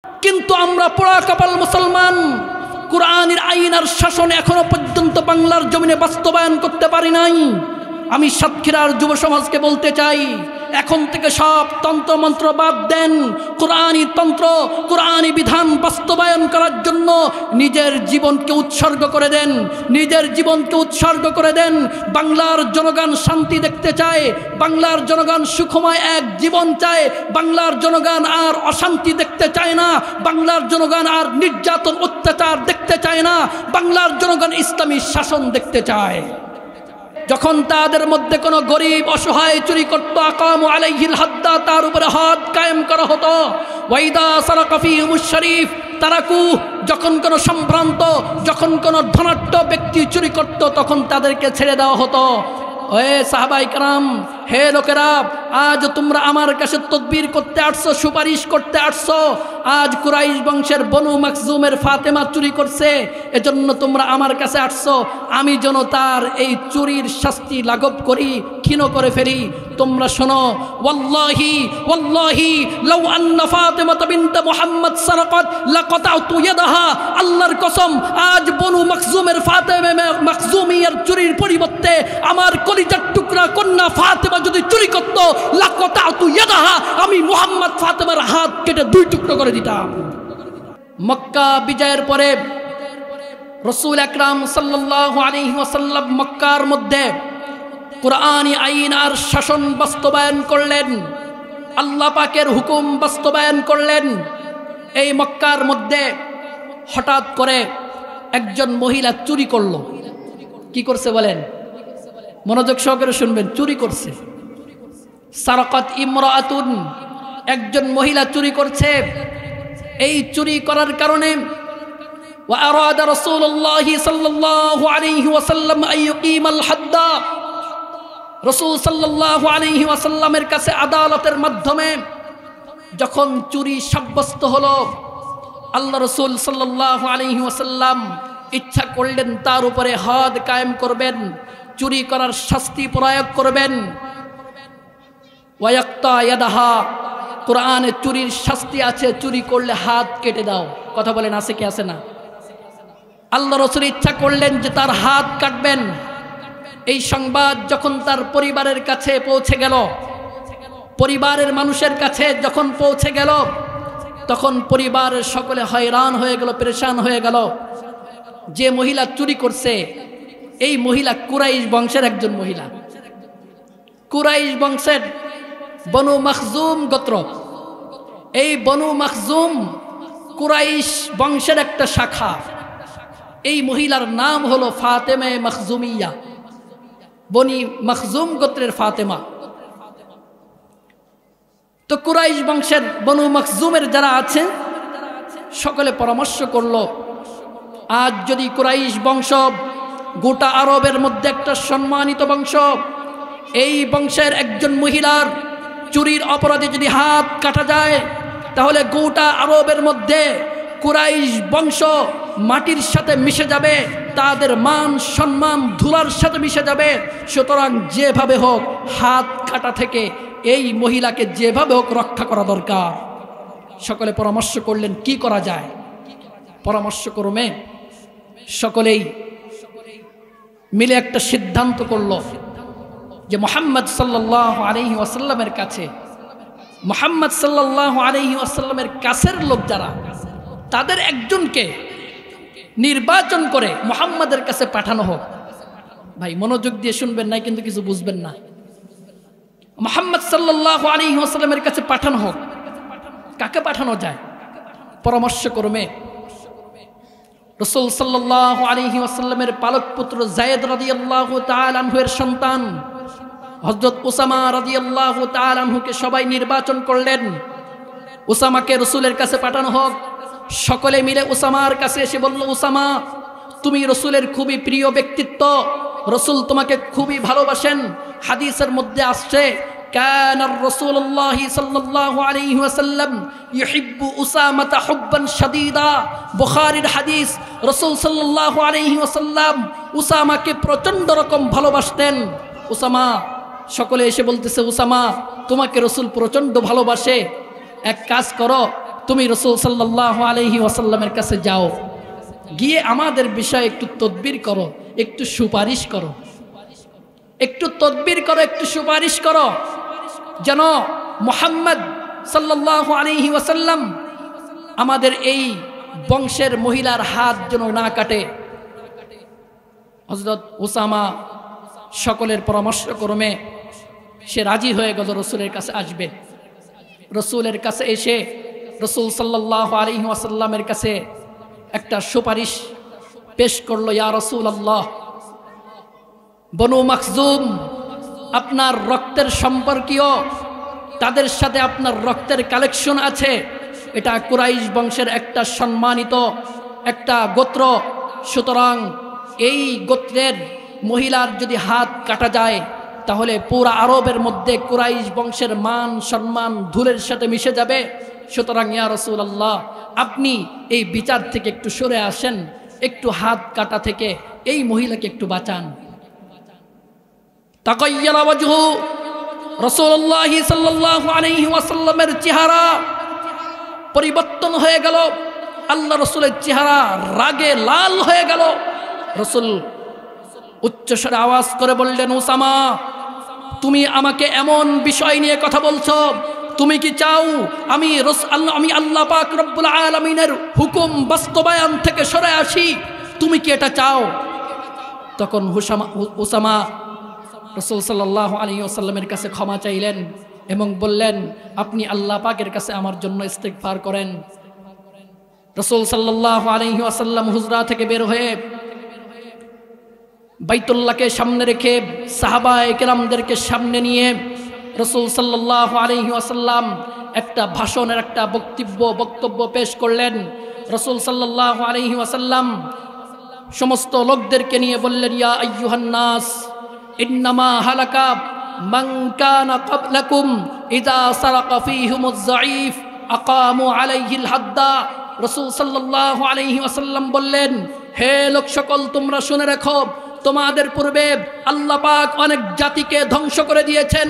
কিন্তু আমরা পোড়া কপাল মুসলমান কুরআনের আইন আর শাসন এখনো পর্যন্ত বাংলার জমিনে বাস্তবায়ন করতে পারি নাই। আমি সাতক্ষীরার যুব সমাজকে বলতে চাই, এখন থেকে সব তন্ত্রমন্ত্র বাদ দেন, কোরআনী তন্ত্র কোরআনী বিধান বাস্তবায়ন করার জন্য নিজের জীবনকে উৎসর্গ করে দেন, নিজের জীবনকে উৎসর্গ করে দেন। বাংলার জনগণ শান্তি দেখতে চায়, বাংলার জনগণ সুখময় এক জীবন চায়, বাংলার জনগণ আর অশান্তি দেখতে চায় না, বাংলার জনগণ আর নির্যাতন অত্যাচার দেখতে চায় না, বাংলার জনগণ ইসলামী শাসন দেখতে চায়। যখন তাদের মধ্যে কোনো গরিব অসহায় চুরি করত, আকামু আলাইহিল হাদ্দা, তার উপরে হাত কায়েম করা হতো। ওয়াইদা সারাকা ফীহিমুশ শরীফ তারাকু, যখন কোনো সম্ভ্রান্ত, যখন কোনো ধনাঢ্য ব্যক্তি চুরি করত তখন তাদেরকে ছেড়ে দেওয়া হতো। ওয়ে সাহাবাই کرام, হে লোকেরা, আজ তোমরা আমার কাছে তদবির করতে আসছো, সুপারিশ করতে আসছো। আজ কুরাইশ বংশের বনু মাখজুমের ফাতেমা চুরি করছে, এজন্য তোমরা আমার কাছে আসছো, আমি যেন তার এই চুরির শাস্তি লাঘব করি, ক্ষীণ করে ফেলি। তোমরা শোনো, ওয়াল্লাহি ওয়াল্লাহি লাউ আন্না ফাতেমা বিনত মুহাম্মদ সারাকাত লাকাতাতু ইয়াদাহা, আল্লাহর কসম, আজ বনু মাখজুমের ফাতেমা মাখজুমিয়ার চুরির পরিবর্তে আমার কলিজার টুকরা কন্যা ফাতেমা যদি চুরি করত, লাকাতাতু ইয়াদাহা, আমি মুহাম্মদ ফাতেমার হাত কেটে দুই টুকরো করে দিতাম। মক্কা বিজয়ের পরে রাসূল আকরাম সাল্লাল্লাহু আলাইহি ওয়াসাল্লাম মক্কার মধ্যে কুরআনী আইন আর শাসন বাস্তবায়ন করলেন, আল্লাহ পাকের হুকুম বাস্তবায়ন করলেন। এই মক্কার মধ্যে হঠাৎ করে একজন মহিলা চুরি করলো। কি করছে বলেন? মনোযোগ সহকারে শুনবেন, চুরি করছে। সারাকাত ইমরাআতুন, একজন মহিলা চুরি করছে। এই চুরি করার কারণে ওয়া আরাদা রাসূলুল্লাহ সাল্লাল্লাহু আলাইহি ওয়াসাল্লাম আন ইউকিমাল হাদ্দা, রাসূল সাল্লাল্লাহু আলাইহি ওয়াসাল্লামের কাছে আদালতের মাধ্যমে যখন চুরি সাব্যস্ত হলো, আল্লাহ রাসূল সাল্লাল্লাহু আলাইহি ওয়াসাল্লাম ইচ্ছা করলেন তার উপরে হাদ কায়েম করবেন, চুরি করার শাস্তি প্রয়োগ করবেন। ওয়ায়াক্তা ইয়াদাহা, কোরআনে চুরির শাস্তি আছে, চুরি করলে হাত কেটে দাও। কথা বলেন, আছে কি আছে না? আল্লাহ রাসূল ইচ্ছা করলেন যে তার হাত কাটবেন। এই সংবাদ যখন তার পরিবারের কাছে পৌঁছে গেল, পরিবারের মানুষের কাছে যখন পৌঁছে গেল, তখন পরিবারের সকলে হয়রান হয়ে গেল, পেরেশান হয়ে গেল। যে মহিলা চুরি করছে, এই মহিলা কুরাইশ বংশের একজন মহিলা, কুরাইশ বংশের বনু মাখজুম গোত্র। এই বনু মাখজুম কুরাইশ বংশের একটা শাখা। এই মহিলার নাম হলো ফাতেমা মাখজুমিয়া, বনি মাখজুম গোত্রের ফাতেমা। তো কুরাইশ বংশের বনু মাখজুমের যারা আছে সকলে পরামর্শ করলো, আজ যদি কুরাইশ বংশ গোটা আরবের মধ্যে একটা সম্মানিত বংশ, এই বংশের একজন মহিলার চুরির অপরাধে যদি হাত কাটা যায়, তাহলে গোটা আরবের মধ্যে কুরাইশ বংশ মাটির সাথে মিশে যাবে, তাদের মান সম্মান ধুলার সাথে মিশে যাবে। সুতরাং যেভাবে হোক হাত কাটা থেকে এই মহিলাকে যেভাবে হোক রক্ষা করা দরকার। সকলে পরামর্শ করলেন কি করা যায়। পরামর্শ ক্রমে সকলেই মিলে একটা সিদ্ধান্ত করল যে মুহাম্মদ সাল্লাল্লাহু আলাইহি ওয়াসাল্লামের কাছে, মুহাম্মদ সাল্লাল্লাহু আলাইহি ওয়াসাল্লামের কাছের লোক যারা, তাদের একজনকে নির্বাচন করে মুহাম্মাদের কাছে পাঠানো হোক। ভাই মনোযোগ দিয়ে শুনবেন, নাই কিন্তু কিছু বুঝবেন না। মুহাম্মদ সাল্লাল্লাহু আলাইহি ওয়াসাল্লামের কাছে পাঠানো হোক। কাকে পাঠানো যায়? পরামর্শ ক্রমে রাসূল সাল্লাল্লাহু আলাইহি ওয়াসাল্লামের পালক পুত্র যায়েদ রাদিয়াল্লাহু তাআলা আনহু এর সন্তান হযরত উসামা রাদিয়াল্লাহু তাআলা আনহুকে সবাই নির্বাচন করলেন। উসামাকে রাসূলের কাছে পাঠানো হোক। সকলে মিলে উসামার কাছে এসে বলল, উসামা, তুমি রাসূলের খুবই প্রিয় ব্যক্তিত্ব, রাসূল তোমাকে খুবই ভালোবাসেন। হাদিসের মধ্যে আসছে, কানা রাসূলুল্লাহ সাল্লাল্লাহু আলাইহি ওয়াসাল্লাম ইউহিব্বু উসামাতা হুব্বান শাদীদা। বুখারীর হাদিস, রাসূল সাল্লাল্লাহু আলাইহি ওয়াসাল্লাম উসামাকে প্রচন্ড রকম ভালোবাসতেন। উসামা, সকলে এসে বলতেছে, উসামা তোমাকে রাসূল প্রচন্ড ভালোবাসে, এক কাজ করো, তুমি রাসূল সাল্লাল্লাহু আলাইহি ওয়াসাল্লামের কাছে যাও, গিয়ে আমাদের বিষয়ে একটু তদবির করো, একটু সুপারিশ করো, একটু তদবির করো, একটু সুপারিশ করো, যেন মুহাম্মদ সাল্লাল্লাহু আলাইহি ওয়াসাল্লাম আমাদের এই বংশের মহিলার হাত যেন না কাটে। হযরত উসামা সকলের পরামর্শক্রমে সে রাজি হয়ে গেল রসুলের কাছে আসবে। রসুলের কাছে এসে রসুল সাল্লাল্লাহু আলাইহি ওয়াসাল্লামের কাছে একটা সুপারিশ পেশ করলো, ইয়া রাসূলুল্লাহ, বনু মাখজুম আপনার রক্তের সম্পর্কীয়, তাদের সাথে আপনার রক্তের কালেকশন আছে, এটা কুরাইশ বংশের একটা সম্মানিত একটা গোত্র, সুতরাং এই গোত্রের মহিলার যদি হাত কাটা যায় তাহলে পুরা আরবের মধ্যে কুরাইশ বংশের মান সম্মান ধুলের সাথে মিশে যাবে। সুতরাং ইয়া রাসূলুল্লাহ, আপনি এই বিচার থেকে একটু সরে আসেন, একটু হাত কাটা থেকে এই মহিলাকে একটু বাঁচান। তাকায়্যারা ওয়াজহু, রাসূলুল্লাহ সাল্লাল্লাহু আলাইহি ওয়াসাল্লামের চেহারা পরিবর্তন হয়ে গেল, আল্লাহ রসুলের চেহারা রাগে লাল হয়ে গেল। রসুল উচ্চস্বরে আওয়াজ করে বললেন, উসামা, তুমি আমাকে এমন বিষয় নিয়ে কথা বলছো, তুমি কি চাও আমি আল্লাহ পাক রব্বুল আলামিনের হুকুম বাস্তবায়ন থেকে সরে আসি? তুমি কি এটা চাও? তখন উসামা রাসূল সাল্লাল্লাহু আলাইহি ওয়াসাল্লামের কাছে ক্ষমা চাইলেন এবং বললেন, আপনি আল্লাহ পাকের কাছে আমার জন্য ইস্তিগফার করেন। রাসূল সাল্লাল্লাহু আলাইহি ওয়াসাল্লাম হুজরা থেকে বের হয়ে বাইতুল্লাহকে সামনে রেখে সাহাবায়ে কেরামদেরকে সামনে নিয়ে রাসূল সাল্লাল্লাহু আলাইহি ওয়াসাল্লাম একটা ভাষণের একটা বক্তব্য পেশ করলেন। রাসূল সাল্লাল্লাহু আলাইহি ওয়াসাল্লাম সমস্ত লোকদেরকে নিয়ে বললেন, ইয়া আইয়ুহান নাস ইন্নামা হালাকা মান কানা ক্বাবলাকুম ইযা সারাকা ফীহুমুজ যাঈফ আকামু আলাইহিল হাদ্দা। রাসূল সাল্লাল্লাহু আলাইহি ওয়াসাল্লাম বললেন, হে লোক সকল, তোমরা শুনে রাখো, তোমাদের পূর্বে আল্লাহ পাক অনেক জাতিকে ধ্বংস করে দিয়েছেন,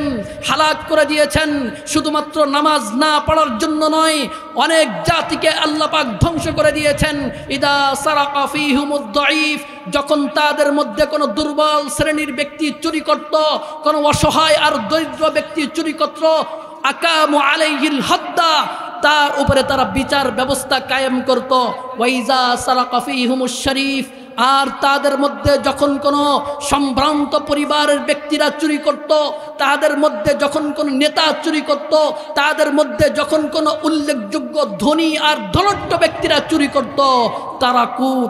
হালাক করে দিয়েছেন। শুধুমাত্র নামাজ না পড়ার জন্য নয়, অনেক জাতিকে আল্লাহ পাক ধ্বংস করে দিয়েছেন। ইদা সারাকা ফীহুমুদ যাঈফ, যখন তাদের মধ্যে কোনো দুর্বল শ্রেণীর ব্যক্তি চুরি করত, কোনো অসহায় আর দরিদ্র ব্যক্তি চুরি করত, আকামু আলাইহিল হাদ্দা, তার উপরে তারা বিচার ব্যবস্থা কায়েম করত। ওয়াইজা সারাকা ফীহুমুশ শরীফ, আর তাদের মধ্যে যখন কোনো সম্ভ্রান্ত পরিবারের ব্যক্তিরা চুরি করত, তাদের মধ্যে যখন কোনো নেতা চুরি করত, তাদের মধ্যে যখন কোনো উল্লেখযোগ্য ধনী আর ধনাঢ্য ব্যক্তিরা চুরি করত,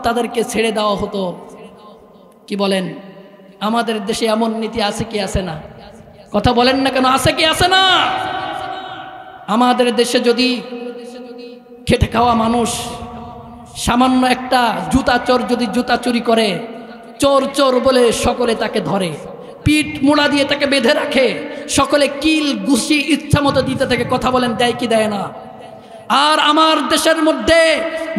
তাদেরকে ছেড়ে দেওয়া হতো। কি বলেন, আমাদের দেশে এমন নীতি আছে কি আছে না? কথা বলেন না কেন, আছে কি আছে না? আমাদের দেশে যদি খেটে খাওয়া মানুষ সামান্য একটা জুতা চোর যদি জুতা চুরি করে, চোর চোর বলে সকলে তাকে ধরে, পিঠ মোড়া দিয়ে তাকে বেঁধে রাখে, সকলে কিল ঘুষি ইচ্ছা মতো দিতে থাকে। কথা বলেন, দেয় কি দেয় না? আর আমার দেশের মধ্যে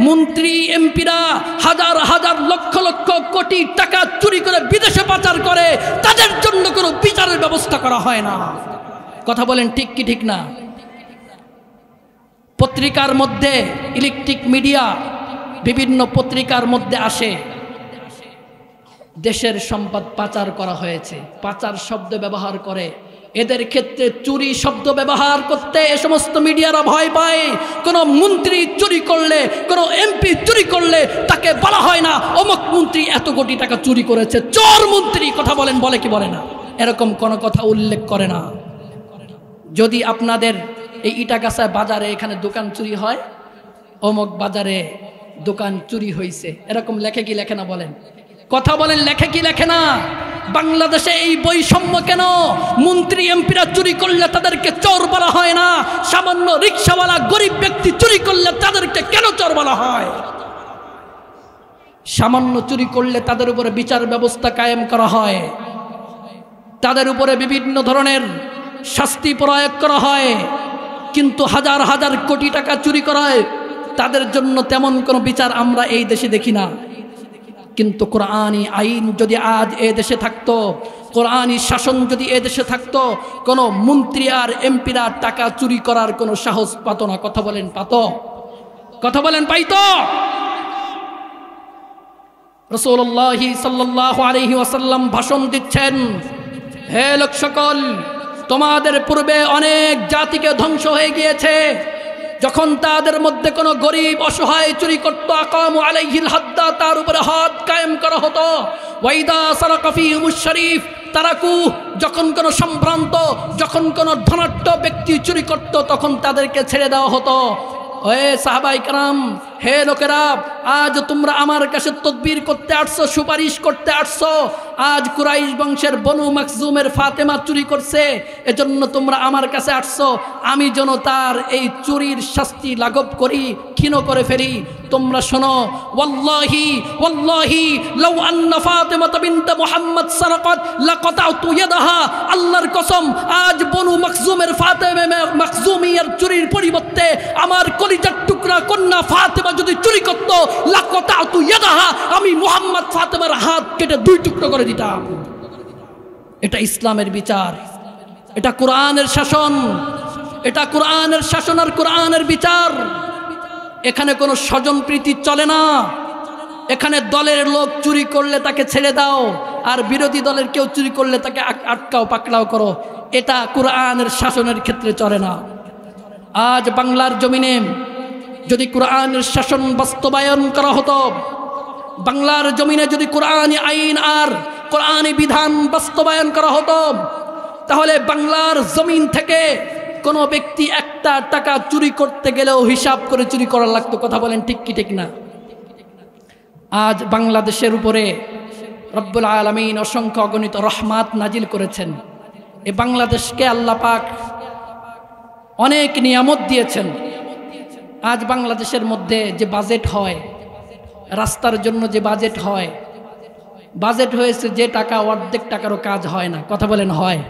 মন্ত্রী এমপিরা হাজার হাজার লক্ষ লক্ষ কোটি টাকা চুরি করে বিদেশে পাচার করে, তাদের জন্য কোনো বিচারের ব্যবস্থা করা হয় না। কথা বলেন, ঠিক কি ঠিক না? পত্রিকার মধ্যে, ইলেকট্রিক মিডিয়া, বিভিন্ন পত্রিকার মধ্যে আসে দেশের সম্পদ পাচার করা হয়েছে, পাচার শব্দ ব্যবহার করে। এদের ক্ষেত্রে চুরি শব্দ ব্যবহার করতে এ সমস্ত মিডিয়ারা ভয় পায়। কোনো মন্ত্রী চুরি করলে, কোনো এমপি চুরি করলে তাকে বলা হয় না অমুক মন্ত্রী এত কোটি টাকা চুরি করেছে, চোর মন্ত্রী। কথা বলেন, বলে কি বলে না? এরকম কোনো কথা উল্লেখ করে না। যদি আপনাদের এই ইটাগাছা বাজারে এখানে দোকান চুরি হয়, অমুক বাজারে দোকান চুরি হয়েছে, এরকম লেখে কি লেখে না? বলেন, কথা বলেন, লেখে কি লেখে না? বাংলাদেশে এই বৈষম্য কেন? মন্ত্রী এমপিরা চুরি করলে তাদেরকে চোর বলা হয় না, সামান্য রিকশাওয়ালা গরিব ব্যক্তি চুরি করলে তাদেরকে কেন চোর বলা হয়? সামান্য চুরি করলে তাদের উপরে বিচার ব্যবস্থা কায়েম করা হয়, তাদের উপরে বিভিন্ন ধরনের শাস্তি প্রয়োগ করা হয়। কিন্তু হাজার হাজার কোটি টাকা চুরি করায় তাদের জন্য তেমন কোনো বিচার আমরা এই দেশে দেখি না। কিন্তু কোরআনী আইন যদি আজ এ দেশে থাকতো, কোরআনী শাসন যদি এ দেশে থাকতো, কোনো মন্ত্রী আর এমপিরা টাকা চুরি করার কোনো সাহস পাতো না। কথা বলেন, পাতো? কথা বলেন পাইতো? রাসূলুল্লাহ সাল্লাল্লাহু আলাইহি ওয়াসাল্লাম ভাষণ দিচ্ছেন, হে লোক সকল, তোমাদের পূর্বে অনেক জাতিকে ধ্বংস হয়ে গিয়েছে, যখন তাদের মধ্যে কোনো গরিব অসহায় চুরি করতো আকামু আলাইহিল হাদ্দা, তার উপরে হাত কায়েম করা হতো। ওয়াইদা সারাকা ফীহুমুশ শরীফ তারাকু, যখন কোনো সম্ভ্রান্ত, যখন কোনো ধনাঢ্য ব্যক্তি চুরি করত তখন তাদেরকে ছেড়ে দেওয়া হতো। ওয়ে সাহাবায়ে কেরাম, হে লোকেরা, আজ তোমরা আমার কাছে তদবির করতে আসছো, সুপারিশ করতে আসছো। আজ কুরাইশ বংশের বনু মাখজুমের ফাতেমা চুরি করছে, এজন্য তোমরা আমার কাছে আসছো, আমি যেন তার এই চুরির শাস্তি লাঘব করি, ক্ষীণ করে ফেলি। তোমরা শোনো, ওয়াল্লাহি ওয়াল্লাহি লাউ আন্না ফাতেমা বিনত মুহাম্মদ সারাকাত লাকাতাতু ইয়াদাহা, আল্লাহর কসম, আজ বনু মাখজুমের ফাতেমা মাখজুমিয়ার চুরির পরিবর্তে আমার কলিজার টুকরা কন্যা ফাতেমা যদি চুরি করত, লাকাতাতু ইয়াদাহা, আমি মুহাম্মদ ফাতেমার হাত কেটে দুই টুকরো করে দিতাম। এটা ইসলামের বিচার, এটা কোরআনের শাসন, এটা কোরআনের শাসন আর কোরআনের বিচার। এখানে কোনো স্বজনপ্রীতি চলে না। এখানে দলের লোক চুরি করলে তাকে ছেড়ে দাও, আর বিরোধী দলের কেউ চুরি করলে তাকে আটকাও পাকড়াও করো, এটা কোরআনের শাসনের ক্ষেত্রে চলে না। আজ বাংলার জমিনে যদি কোরআনের শাসন বাস্তবায়ন করা হতো, বাংলার জমিনে যদি কোরআনী আইন আর কোরআনী বিধান বাস্তবায়ন করা হতো, তাহলে বাংলার জমিন থেকে কোনো ব্যক্তি একটা টাকা চুরি করতে গেলেও হিসাব করে চুরি করা লাগতো। কথা বলেন ঠিক কি ঠিক না? আজ বাংলাদেশের উপরে রব্বুল আলামিন অসংখ্য অগণিত রহমাত নাজিল করেছেন। এই বাংলাদেশকে আল্লাহ পাক অনেক নিয়ামত দিয়েছেন। আজ বাংলাদেশের মধ্যে যে বাজেট হয়, রাস্তার জন্য যে বাজেট হয়, বাজেট হয়েছে যে টাকা, অর্ধেক টাকারও কাজ হয় না। কথা বলেন হয়?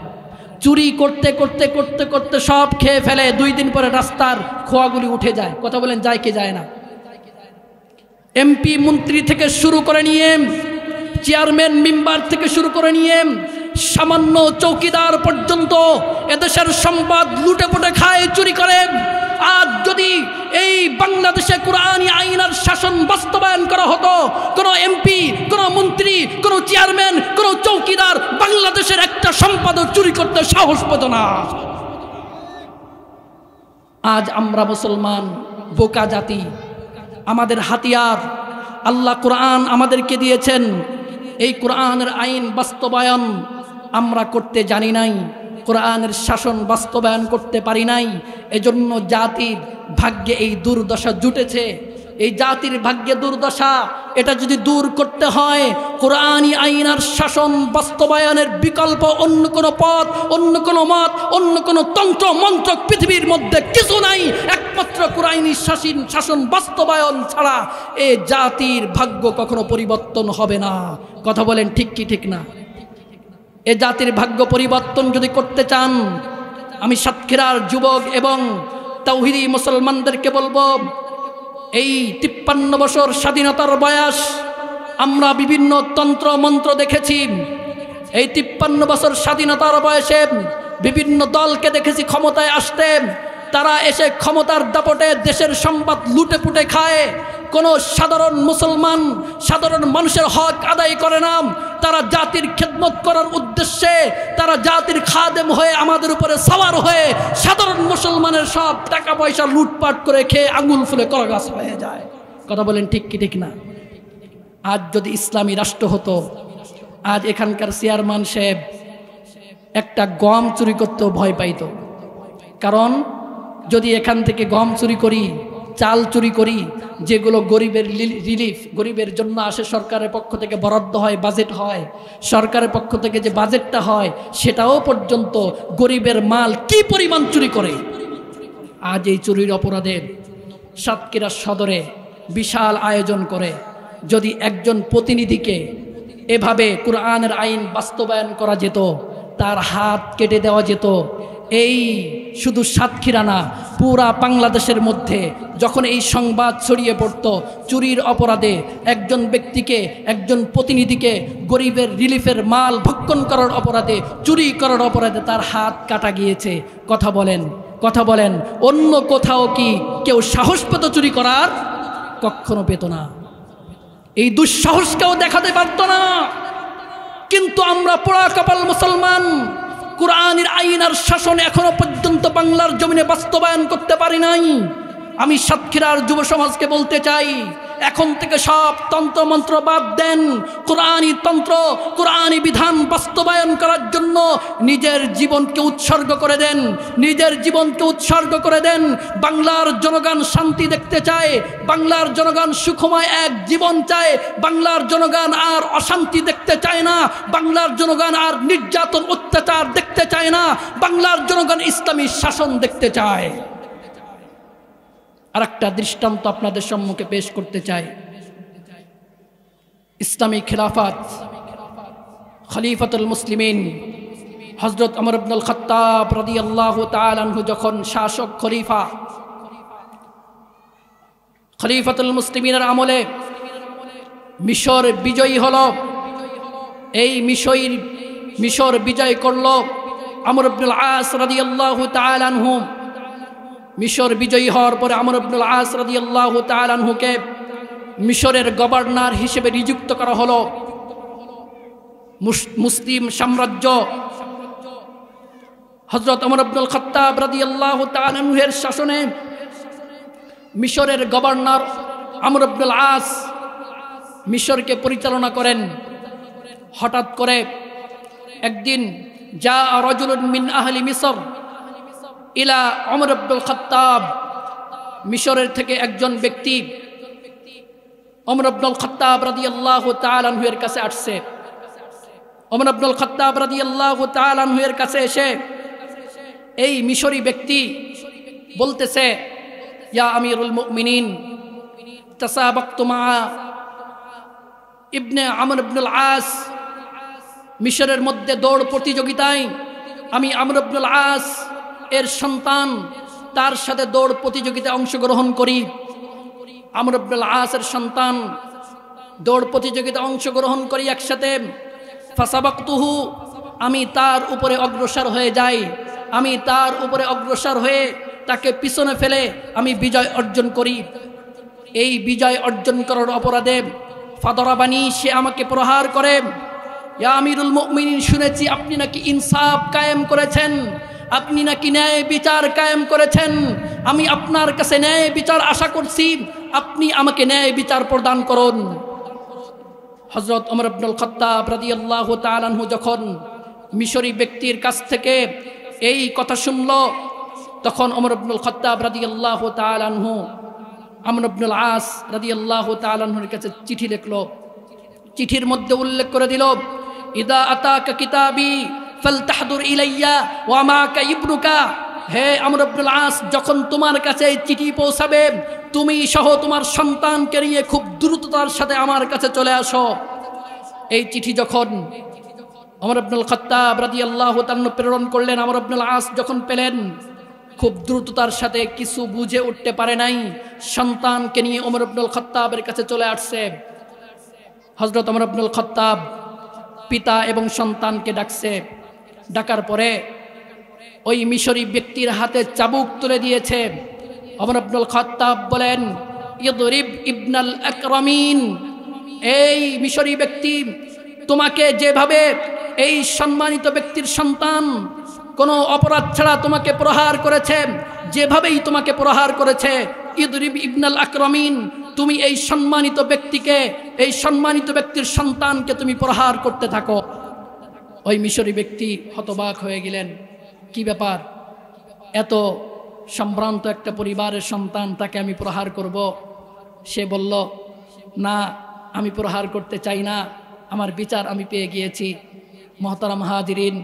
চুরি করতে করতে করতে করতে সব খেয়ে ফেলে, 2 দিন পরে রাস্তার খোয়াগুলি উঠে যায়। কথা বলেন যায় কি যায় না? এমপি মন্ত্রী থেকে শুরু করে নিয়ে, চেয়ারম্যান মেম্বার থেকে শুরু করে নিয়ে সামান্য চৌকিদার পর্যন্ত এদেশের সম্পদ লুটে পুটে খায়, চুরি করে। আজ যদি এই বাংলাদেশে কোরআনী আইন আর শাসন বাস্তবায়ন করা হতো, কোনো এমপি, কোনো মন্ত্রী, কোনো চেয়ারম্যান, কোনো চৌকিদার বাংলাদেশের একটা সম্পদও চুরি করতে সাহস পেত না। আজ আমরা মুসলমান বোকা জাতি, আমাদের হাতিয়ার আল্লাহ কোরআন আমাদেরকে দিয়েছেন, এই কোরআনের আইন বাস্তবায়ন আমরা করতে জানি নাই, কোরআনের শাসন বাস্তবায়ন করতে পারি নাই। এজন্য জাতির ভাগ্যে এই দুর্দশা জুটেছে। এই জাতির ভাগ্যে দুর্দশা, এটা যদি দূর করতে হয়, কোরআনী আইন আর শাসন বাস্তবায়নের বিকল্প অন্য কোনো পথ, অন্য কোনো মত, অন্য কোনো তন্ত্র মন্ত্র পৃথিবীর মধ্যে কিছু নাই। একমাত্র কোরআনী শাসন বাস্তবায়ন ছাড়া এ জাতির ভাগ্য কখনো পরিবর্তন হবে না। কথা বলেন ঠিক কি ঠিক না? এ জাতির ভাগ্য পরিবর্তন যদি করতে চান, আমি সাতক্ষীরার যুবক এবং তাওহীদি মুসলমানদেরকে বলবো, এই 53 বছর স্বাধীনতার বয়স, আমরা বিভিন্ন তন্ত্র মন্ত্র দেখেছি। এই 53 বছর স্বাধীনতার বয়সে বিভিন্ন দলকে দেখেছি ক্ষমতায় আসতে। তারা এসে ক্ষমতার দাপটে দেশের সম্পদ লুটে পুটে খায়, কোনো সাধারণ মুসলমান, সাধারণ মানুষের হক আদায় করে না। তারা জাতির খেদমত করার উদ্দেশ্যে, তারা জাতির খাদেম হয়ে আমাদের উপরে সওয়ার হয়ে সাধারণ মুসলমানের সব টাকা পয়সা লুটপাট করে খেয়ে আঙুল ফুলে কলাগাছ হয়ে যায়। কথা বলেন ঠিক কি ঠিক না? আজ যদি ইসলামী রাষ্ট্র হতো, আজ এখানকার চেয়ারম্যান সাহেব একটা গম চুরি করতেও ভয় পাইত। কারণ যদি এখান থেকে গম চুরি করি, চাল চুরি করি, যেগুলো গরিবের রিলিফ, গরিবের জন্য আসে, সরকারের পক্ষ থেকে বরাদ্দ হয়, বাজেট হয়, সরকারের পক্ষ থেকে যে বাজেটটা হয় সেটাও পর্যন্ত গরিবের মাল কি পরিমাণ চুরি করে। আজ এই চুরির অপরাধে সাতক্ষীরা সদরে বিশাল আয়োজন করে যদি একজন প্রতিনিধিকে এভাবে কোরআনের আইন বাস্তবায়ন করা যেত, তার হাত কেটে দেওয়া যেত। এই শুধু সাতক্ষীরা না, পুরা বাংলাদেশের মধ্যে যখন এই সংবাদ ছড়িয়ে পড়ত চুরির অপরাধে একজন ব্যক্তিকে, একজন প্রতিনিধিকে গরিবের রিলিফের মাল ভক্ষণ করার অপরাধে, চুরি করার অপরাধে তার হাত কাটা গিয়েছে, কথা বলেন কথা বলেন, অন্য কোথাও কি কেউ সাহস পেত চুরি করার? কখনো পেত না, এই দুঃসাহসকেও দেখাতে পারত না। কিন্তু আমরা পোড়া কপাল মুসলমান কুরআনের আইন আর শাসন এখনো পর্যন্ত বাংলার জমিনে বাস্তবায়ন করতে পারি নাই। আমি সাতক্ষীরার যুব সমাজকে বলতে চাই, এখন থেকে সব তন্ত্র মন্ত্র বাদ দেন, কুরআনী তন্ত্র কুরআনী বিধান বাস্তবায়ন করার জন্য নিজের জীবনকে উৎসর্গ করে দেন, নিজের জীবনকে উৎসর্গ করে দেন। বাংলার জনগণ শান্তি দেখতে চায়, বাংলার জনগণ সুখময় এক জীবন চায়, বাংলার জনগণ আর অশান্তি দেখতে চায় না, বাংলার জনগণ আর নির্যাতন অত্যাচার দেখতে চায় না, বাংলার জনগণ ইসলামী শাসন দেখতে চায়। আর একটা দৃষ্টান্ত আপনাদের সম্মুখে পেশ করতে চাই। ইসলামী খিলাফত খলিফাতুল মুসলিমিন হযরত ওমর ইবনুল খাত্তাব রাদিয়াল্লাহু তাআলা আনহু যখন শাসক খলিফা, খলিফাতুল মুসলিমিনের আমলে মিশর বিজয়ী হলো। এই মিশর বিজয় করলো আমর ইবনুল আস রাদিয়াল্লাহু তাআলা আনহু। মিশর বিজয়ী হওয়ার পরে আমর ইবনুল আস রাদিয়াল্লাহু তাআলা আনহুকে মিশরের গভর্নর হিসেবে নিযুক্ত করা হলো। মুসলিম সাম্রাজ্য হযরত ওমর ইবনুল খাত্তাব রাদিয়াল্লাহু তাআলা আনহুর শাসনে মিশরের গভর্নর আমর ইবনুল আস মিশরকে পরিচালনা করেন। হঠাৎ করে একদিন যা রাজুলুন মিন আহলি মিসর ইলা ওমর ইবনুল খাত্তাব, মিশরের থেকে একজন ব্যক্তি ওমর ইবনুল খাত্তাব রাদিয়াল্লাহু তাআলা আনহুর কাছে আসছে। ওমর ইবনুল খাত্তাব রাদিয়াল্লাহু তাআলা আনহুর কাছে এসে এই মিশরি ব্যক্তি বলতেছে, ইয়া আমিরুল মুমিনিন তাসাবাকতু মা ইবনে আমর ইবনুল আস, মিশরের মধ্যে দৌড় প্রতিযোগিতায় আমি আমর ইবনুল আস এর সন্তান, তার সাথে দৌড় প্রতিযোগিতায় অংশগ্রহণ করি। আমর ইবনুল আস এর সন্তান, দৌড় প্রতিযোগিতায় অংশগ্রহণ করি একসাথে। ফাসাবাকতুহু, আমি তার উপরে অগ্রসর হয়ে যাই, আমি তার উপরে অগ্রসর হয়ে তাকে পিছনে ফেলে আমি বিজয় অর্জন করি। এই বিজয় অর্জন করার অপরাধে ফাদরাবানি, সে আমাকে প্রহার করে। ইয়া আমিরুল মুমিনিন, শুনেছি আপনি নাকি ইনসাফ কায়েম করেছেন, আপনি নাকি ন্যায় বিচার কায়েম করেছেন। আমি আপনার কাছে ন্যায় বিচার আশা করছি, আপনি আমাকে ন্যায় বিচার প্রদান করুন। হযরত ওমর ইবনুল খাত্তাব রাদিয়াল্লাহু তাআলা আনহু যখন মিশরি ব্যক্তির কাছ থেকে এই কথা শুনল, তখন ওমর ইবনুল খাত্তাব রাদিয়াল্লাহু তাআলা আনহু আমর ইবনুল আস রাদিয়াল্লাহু তাআলা আনহুর কাছে চিঠি লিখলো। চিঠির মধ্যে উল্লেখ করে দিল, ইদা আতাকা কিতাবি ফালতাহদুর ইলাইয়া ওয়া মাকা ইবনুকা, হে আমর ইবনুল আস, যখন তোমার কাছে এই চিঠি পৌঁছাবে, তুমি সহ তোমার সন্তানকে নিয়ে খুব দ্রুততার সাথে আমার কাছে চলে আসো। এই চিঠি যখন ওমর ইবনুল খাত্তাব রাদিয়াল্লাহু তাআলা প্রেরণ করলেন, আমর ইবনুল আস যখন পেলেন, খুব দ্রুততার সাথে, কিছু বুঝে উঠতে পারে নাই, সন্তানকে নিয়ে ওমর ইবনুল খাত্তাবের কাছে চলে আসছে। হযরত ওমর ইবনুল খাত্তাব পিতা এবং সন্তানকে ডাকছে। ডাকার পরে ওই মিশরি ব্যক্তির হাতে চাবুক তুলে দিয়েছে। ওমর ইবনুল খাত্তাব বলেন, ইদরিব ইবনাল আকরামিন, এই মিশরি ব্যক্তি তোমাকে যেভাবে এই সম্মানিত ব্যক্তির সন্তান কোনো অপরাধ ছাড়া তোমাকে প্রহার করেছে, যেভাবেই তোমাকে প্রহার করেছে, ইদরিব ইবনাল আকরামিন, তুমি এই সম্মানিত ব্যক্তিকে, এই সম্মানিত ব্যক্তির সন্তানকে তুমি প্রহার করতে থাকো। ওই মিশরি ব্যক্তি হতবাক হয়ে গেলেন, কি ব্যাপার, এত সম্ভ্রান্ত একটা পরিবারের সন্তান, তাকে আমি প্রহার করব? সে বলল, না, আমি প্রহার করতে চাই না, আমার বিচার আমি পেয়ে গিয়েছি। মুহতারাম হাজিরিন,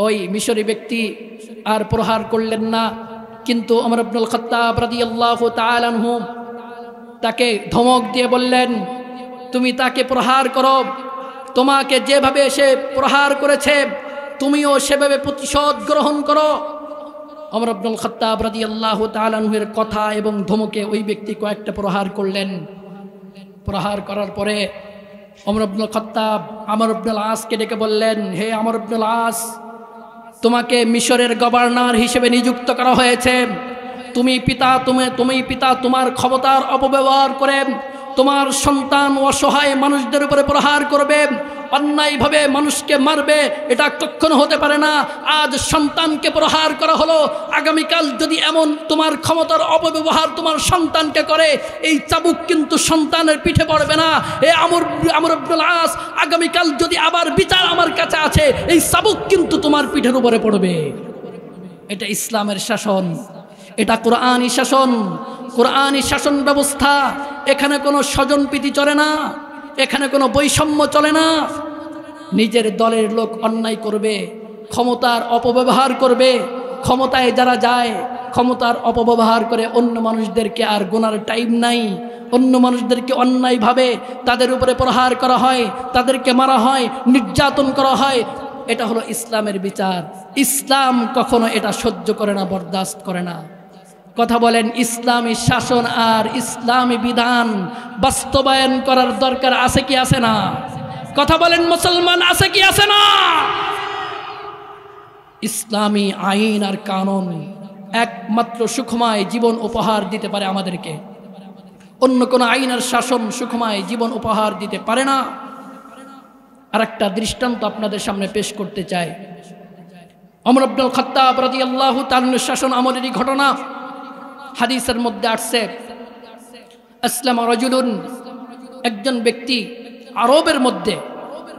ওই মিশরি ব্যক্তি আর প্রহার করলেন না, কিন্তু ওমর ইবনুল খাত্তাব রাদিয়াল্লাহু তাআলা আনহু তাকে ধমক দিয়ে বললেন, তুমি তাকে প্রহার করো, তোমাকে যেভাবে সে প্রহার করেছে তুমিও সেভাবে প্রতিশোধ গ্রহণ করো। ওমর ইবনুল খাত্তাব রাদিয়াল্লাহু তাআলা আনহুর কথা এবং ধমকে ওই ব্যক্তি কয়েকটা প্রহার করলেন। প্রহার করার পরে ওমর ইবনুল খাত্তাব আমর ইবনুল আসকে ডেকে বললেন, হে আমর ইবনুল আস, তোমাকে মিশরের গভর্নর হিসেবে নিযুক্ত করা হয়েছে। তুমি পিতা তোমার ক্ষমতার অপব্যবহার করে তোমার সন্তান অসহায় মানুষদের উপরে প্রহার করবে, অন্যায়ভাবে মানুষকে মারবে, এটা কখনো হতে পারে না। আজ সন্তানকে প্রহার করা হলো, আগামীকাল যদি এমন তোমার ক্ষমতার অপব্যবহার তোমার সন্তানকে করে, এই চাবুক কিন্তু সন্তানের পিঠে পড়বে না। এ আমর ইবনুল আস, আগামীকাল যদি আবার বিচার আমার কাছে আছে, এই চাবুক কিন্তু তোমার পিঠের উপরে পড়বে। এটা ইসলামের শাসন, এটা কোরআনী শাসন, কোরআনী শাসন ব্যবস্থা। এখানে কোনো স্বজনপ্রীতি চলে না, এখানে কোনো বৈষম্য চলে না। নিজের দলের লোক অন্যায় করবে, ক্ষমতার অপব্যবহার করবে, ক্ষমতায় যারা যায় ক্ষমতার অপব্যবহার করে অন্য মানুষদেরকে আর গোনার টাইম নাই। অন্য মানুষদেরকে অন্যায়ভাবে তাদের উপরে প্রহার করা হয়, তাদেরকে মারা হয়, নির্যাতন করা হয়। এটা হলো ইসলামের বিচার। ইসলাম কখনো এটা সহ্য করে না, বরদাস্ত করে না। কথা বলেন, ইসলামী শাসন আর ইসলামী বিধান বাস্তবায়ন করার দরকার আছে কি আছে না? কথা বলেন মুসলমান, আছে কি আছে না? ইসলামী আইন আর কানুন একমাত্র সুখময় জীবন উপহার দিতে পারে আমাদেরকে। অন্য কোনো আইন আর শাসন সুখময় জীবন উপহার দিতে পারে না। আর একটা দৃষ্টান্ত আপনাদের সামনে পেশ করতে চাই। ওমর ইবনুল খাত্তাব রাদিয়াল্লাহু তাআলা শাসন আমলেরই ঘটনা। হাদিসের মধ্যে আসছে, আসলাম রাজুলুন, একজন ব্যক্তি আরবের মধ্যে,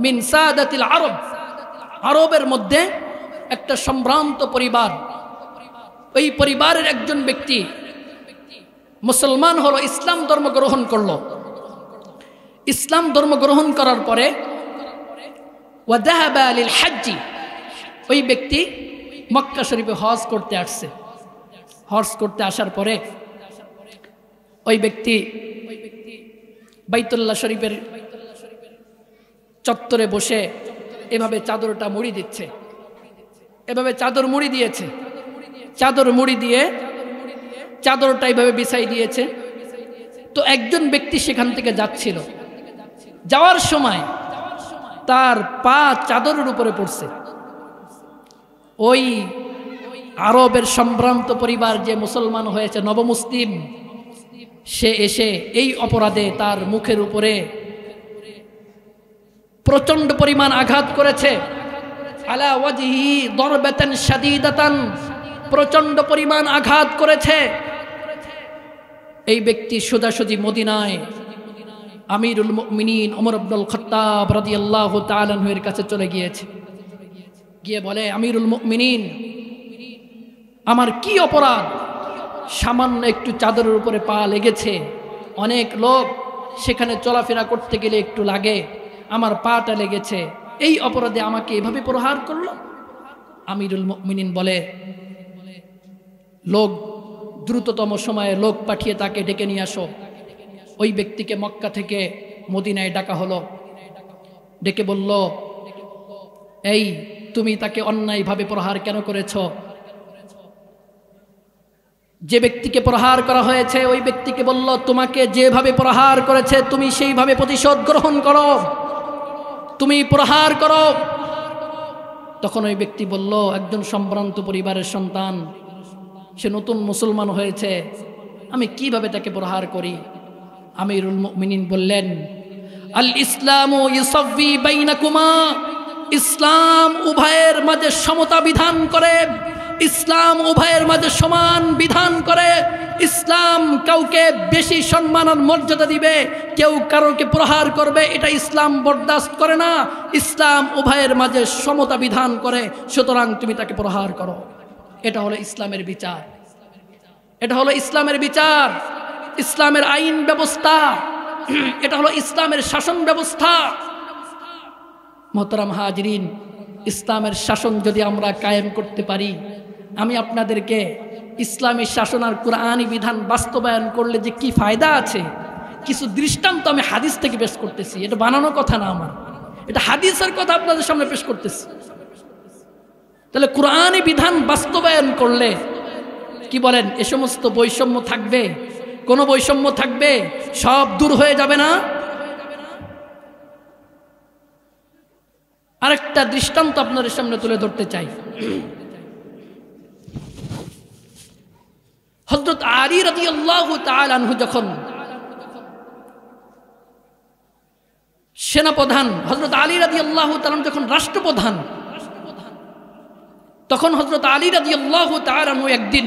মিন সাদাতিল আরব, আরবের মধ্যে একটা সম্ভ্রান্ত পরিবার, ওই পরিবারের একজন ব্যক্তি মুসলমান হলো, ইসলাম ধর্ম গ্রহণ করলো। ইসলাম ধর্ম গ্রহণ করার পরে ওয়াদাহাবা লিল হাজ্জি, ওই ব্যক্তি মক্কা শরীফে হজ করতে আসছে। হজ করতে আসার পরে ওই ব্যক্তি বাইতুল্লাহ শরীফের চত্বরে বসে এভাবে চাদরটা মুড়ি দিচ্ছে, এভাবে চাদর মুড়ি দিয়েছে, চাদর মুড়ি দিয়ে চাদরটা এইভাবে বিছাই দিয়েছে। তো একজন ব্যক্তি সেখান থেকে যাচ্ছিল, যাওয়ার সময় তার পা চাদরের উপরে পড়ছে। ওই আরবের সম্ভ্রান্ত পরিবার যে মুসলমান হয়েছে, নবমুসলিম, সে এসে এই অপরাধে তার মুখের উপরে প্রচন্ড পরিমাণ আঘাত করেছে। আলা ওয়াজহি দরবাতান শাদীদাতান, প্রচন্ড পরিমাণ আঘাত করেছে। এই ব্যক্তি সোজাসুজি মদিনায় আমিরুল মুমিনিন ওমর ইবনুল খাত্তাব রাদিয়াল্লাহু তাআলা আনহুর কাছে চলে গিয়েছে। গিয়ে বলে, আমিরুল মুমিনিন, আমার কি অপরাধ? সামান্য একটু চাদরের উপরে পা লেগেছে, অনেক লোক সেখানে চলাফেরা করতে গেলে একটু লাগে, আমার পাটা লেগেছে, এই অপরাধে আমাকে এভাবে প্রহার করলো? আমিরুল মুমিনিন বলে, লোক দ্রুততম সময়ে লোক পাঠিয়ে তাকে ডেকে নিয়ে আসো। ওই ব্যক্তিকে মক্কা থেকে মদিনায় ডাকা হলো। ডেকে বলল, এই তুমি তাকে অন্যায়ভাবে প্রহার কেন করেছ? যে ব্যক্তিকে প্রহার করা হয়েছে ওই ব্যক্তিকে বলল, তোমাকে যেভাবে প্রহার করেছে তুমি সেইভাবে প্রতিশোধ গ্রহণ করো, তুমি প্রহার করো। তখন ওই ব্যক্তি বলল, একজন সম্ভ্রান্ত পরিবারের সন্তান, সে নতুন মুসলমান হয়েছে, আমি কিভাবে তাকে প্রহার করি? আমিরুল মুমিনিন বললেন, আল ইসলামু ইউসাফি বাইনাকুমা, ইসলাম উভয়ের মাঝে সমতা বিধান করে, ইসলাম উভয়ের মাঝে সমান বিধান করে। ইসলাম কাউকে বেশি সম্মান আর মর্যাদা দিবে, কেউ কারোকে প্রহার করবে, এটা ইসলাম বরদাস্ত করে না। ইসলাম উভয়ের মাঝে সমতা বিধান করে, সুতরাং তুমি তাকে প্রহার করো। এটা হলো ইসলামের বিচার, এটা হলো ইসলামের বিচার, ইসলামের আইন ব্যবস্থা, এটা হলো ইসলামের শাসন ব্যবস্থা। মোহতারাম হাজরিন, ইসলামের শাসন যদি আমরা কায়েম করতে পারি, আমি আপনাদেরকে ইসলামী শাসন আর কোরআনী বিধান বাস্তবায়ন করলে যে কি ফায়দা আছে কিছু দৃষ্টান্ত আমি হাদিস থেকে পেশ করতেছি। এটা বানানো কথা না আমার, এটা হাদিসের কথা আপনাদের সামনে পেশ করতেছি। তাহলে কোরআনী বিধান বাস্তবায়ন করলে কি বলেন, এ সমস্ত বৈষম্য থাকবে? কোনো বৈষম্য থাকবে? সব দূর হয়ে যাবে না? আরেকটা দৃষ্টান্ত আপনাদের সামনে তুলে ধরতে চাই। হযরত আলী রাদিয়াল্লাহু তাআলা আনহু যখন সেনাপ্রধান, হযরত আলী রাদিয়াল্লাহু তাআলা যখন রাষ্ট্রপ্রধান, তখন হযরত আলী রাদিয়াল্লাহু তাআলা আনহু একদিন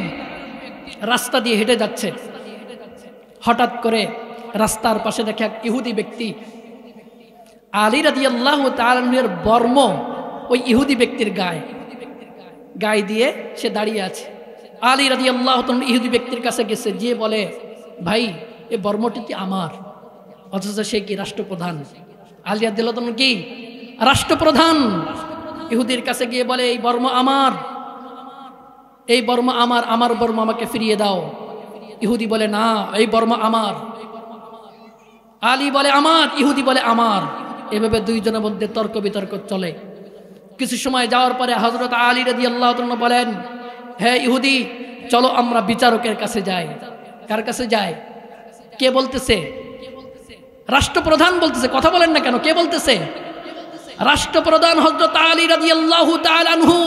রাস্তা দিয়ে হেঁটে যাচ্ছে। হঠাৎ করে রাস্তার পাশে দেখে এক ইহুদি ব্যক্তি আলী রাদিয়াল্লাহু তাআলা আনহুর বর্ম ওই ইহুদি ব্যক্তির গায়ে দিয়ে সে দাঁড়িয়ে আছে। আলী রাদিয়াল্লাহু তাআলা ইহুদি ব্যক্তির কাছে গেছে, গিয়ে বলে, ভাই এই বর্মটি কি আমার? অথচ সে কি রাষ্ট্রপ্রধান। আলী রাদিয়াল্লাহু তাআলা কি রাষ্ট্রপ্রধান। ইহুদির কাছে গিয়ে বলে, এই বর্ম আমার, এই বর্ম আমার, আমার বর্ম আমাকে ফিরিয়ে দাও। ইহুদি বলে, না, এই বর্ম আমার। আলী বলে আমার, ইহুদি বলে আমার। এভাবে দুইজনের মধ্যে তর্ক বিতর্ক চলে। কিছু সময় যাওয়ার পরে হযরত আলী রাদিয়াল্লাহু তাআলা বলেন, হে ইহুদি, চলো আমরা বিচারকের কাছে যাই। কার কাছে যাই? কে বলতেছে? রাষ্ট্রপ্রধান বলতেছে। কথা বলেন না কেন? কে বলতেছে? রাষ্ট্রপ্রধান হযরত আলী রাদিয়াল্লাহু তাআলা আনহু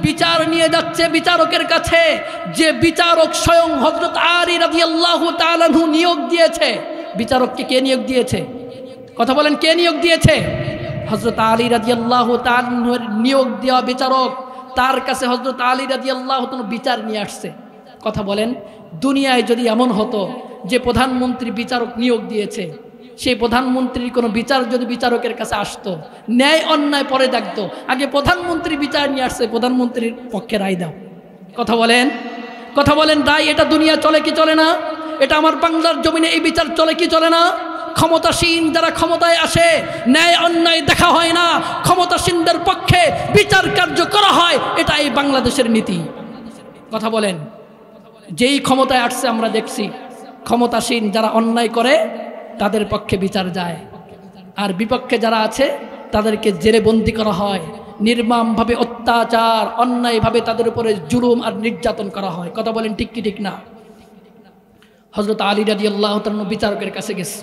বিচার নিয়ে যাচ্ছে বিচারকের কাছে। যে বিচারক স্বয়ং হযরত আলী রাদিয়াল্লাহু তাআলা আনহু নিয়োগ দিয়েছে। বিচারককে কে নিয়োগ দিয়েছে? কথা বলেন, কে নিয়োগ দিয়েছে? হযরত আলী রাদিয়াল্লাহু তাআলা আনহুর নিয়োগ দেওয়া বিচারক, তার কাছে হযরত আলী রাদিয়াল্লাহু তাআলা বিচার নিয়ে আসছে। কথা বলেন, দুনিয়ায় যদি এমন হতো যে প্রধানমন্ত্রী বিচারক নিয়োগ দিয়েছে, সেই প্রধানমন্ত্রীর কোনো বিচার যদি বিচারকের কাছে আসতো, ন্যায় অন্যায় পরে দেখতো, আগে প্রধানমন্ত্রী বিচার নিয়ে আসছে, প্রধানমন্ত্রীর পক্ষে রায় দাও। কথা বলেন, কথা বলেন, রায় এটা দুনিয়া চলে কি চলে না? এটা আমার বাংলার জমিনে এই বিচার চলে কি চলে না? ক্ষমতাসীন যারা ক্ষমতায় আসে, ন্যায় অন্যায় দেখা হয় না, ক্ষমতাসীনদের পক্ষে বিচার কার্য করা হয়। এটা এই বাংলাদেশের নীতি। কথা বলেন, যেই ক্ষমতায় আসছে আমরা দেখছি ক্ষমতাসীন যারা অন্যায় করে তাদের পক্ষে বিচার যায়, আর বিপক্ষে যারা আছে তাদেরকে জেলে বন্দি করা হয়, নির্মমভাবে অত্যাচার অন্যায়ভাবে তাদের উপরে জুলুম আর নির্যাতন করা হয়। কথা বলেন, ঠিক কি ঠিক না? হযরত আলী রাদিয়াল্লাহু তাআলা বিচারকের কাছে গেছে,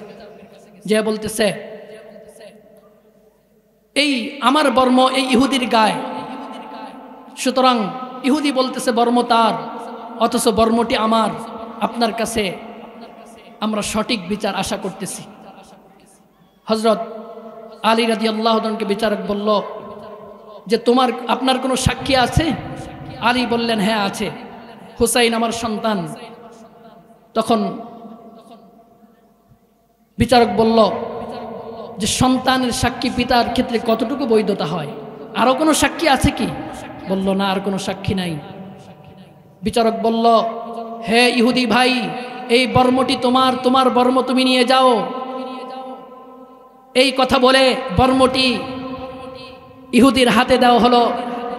যে বলতেছে, এই আমার বর্ম এই ইহুদির গায়ে, সুতরাং ইহুদি বলতেছে বর্ম তার, অথচ বর্মটি আমার। আপনার কাছে আমরা সঠিক বিচার আশা করতেছি। হযরত আলী রাদিয়াল্লাহু তাআলাকে বিচারক বলল যে, আপনার কোনো সাক্ষী আছে? আলী বললেন, হ্যাঁ আছে, হুসাইন আমার সন্তান। তখন বিচারক বলল যে, সন্তানের সাক্ষী পিতার ক্ষেত্রে কতটুকু বৈধতা হয়? আরো কোনো সাক্ষী আছে কি? বলল, না, আর কোনো সাক্ষী নাই। বিচারক বলল, হে ইহুদি ভাই, এই বর্মটি তোমার, তোমার বর্ম তুমি নিয়ে যাও। এই কথা বলে বর্মটি ইহুদির হাতে দেওয়া হলো।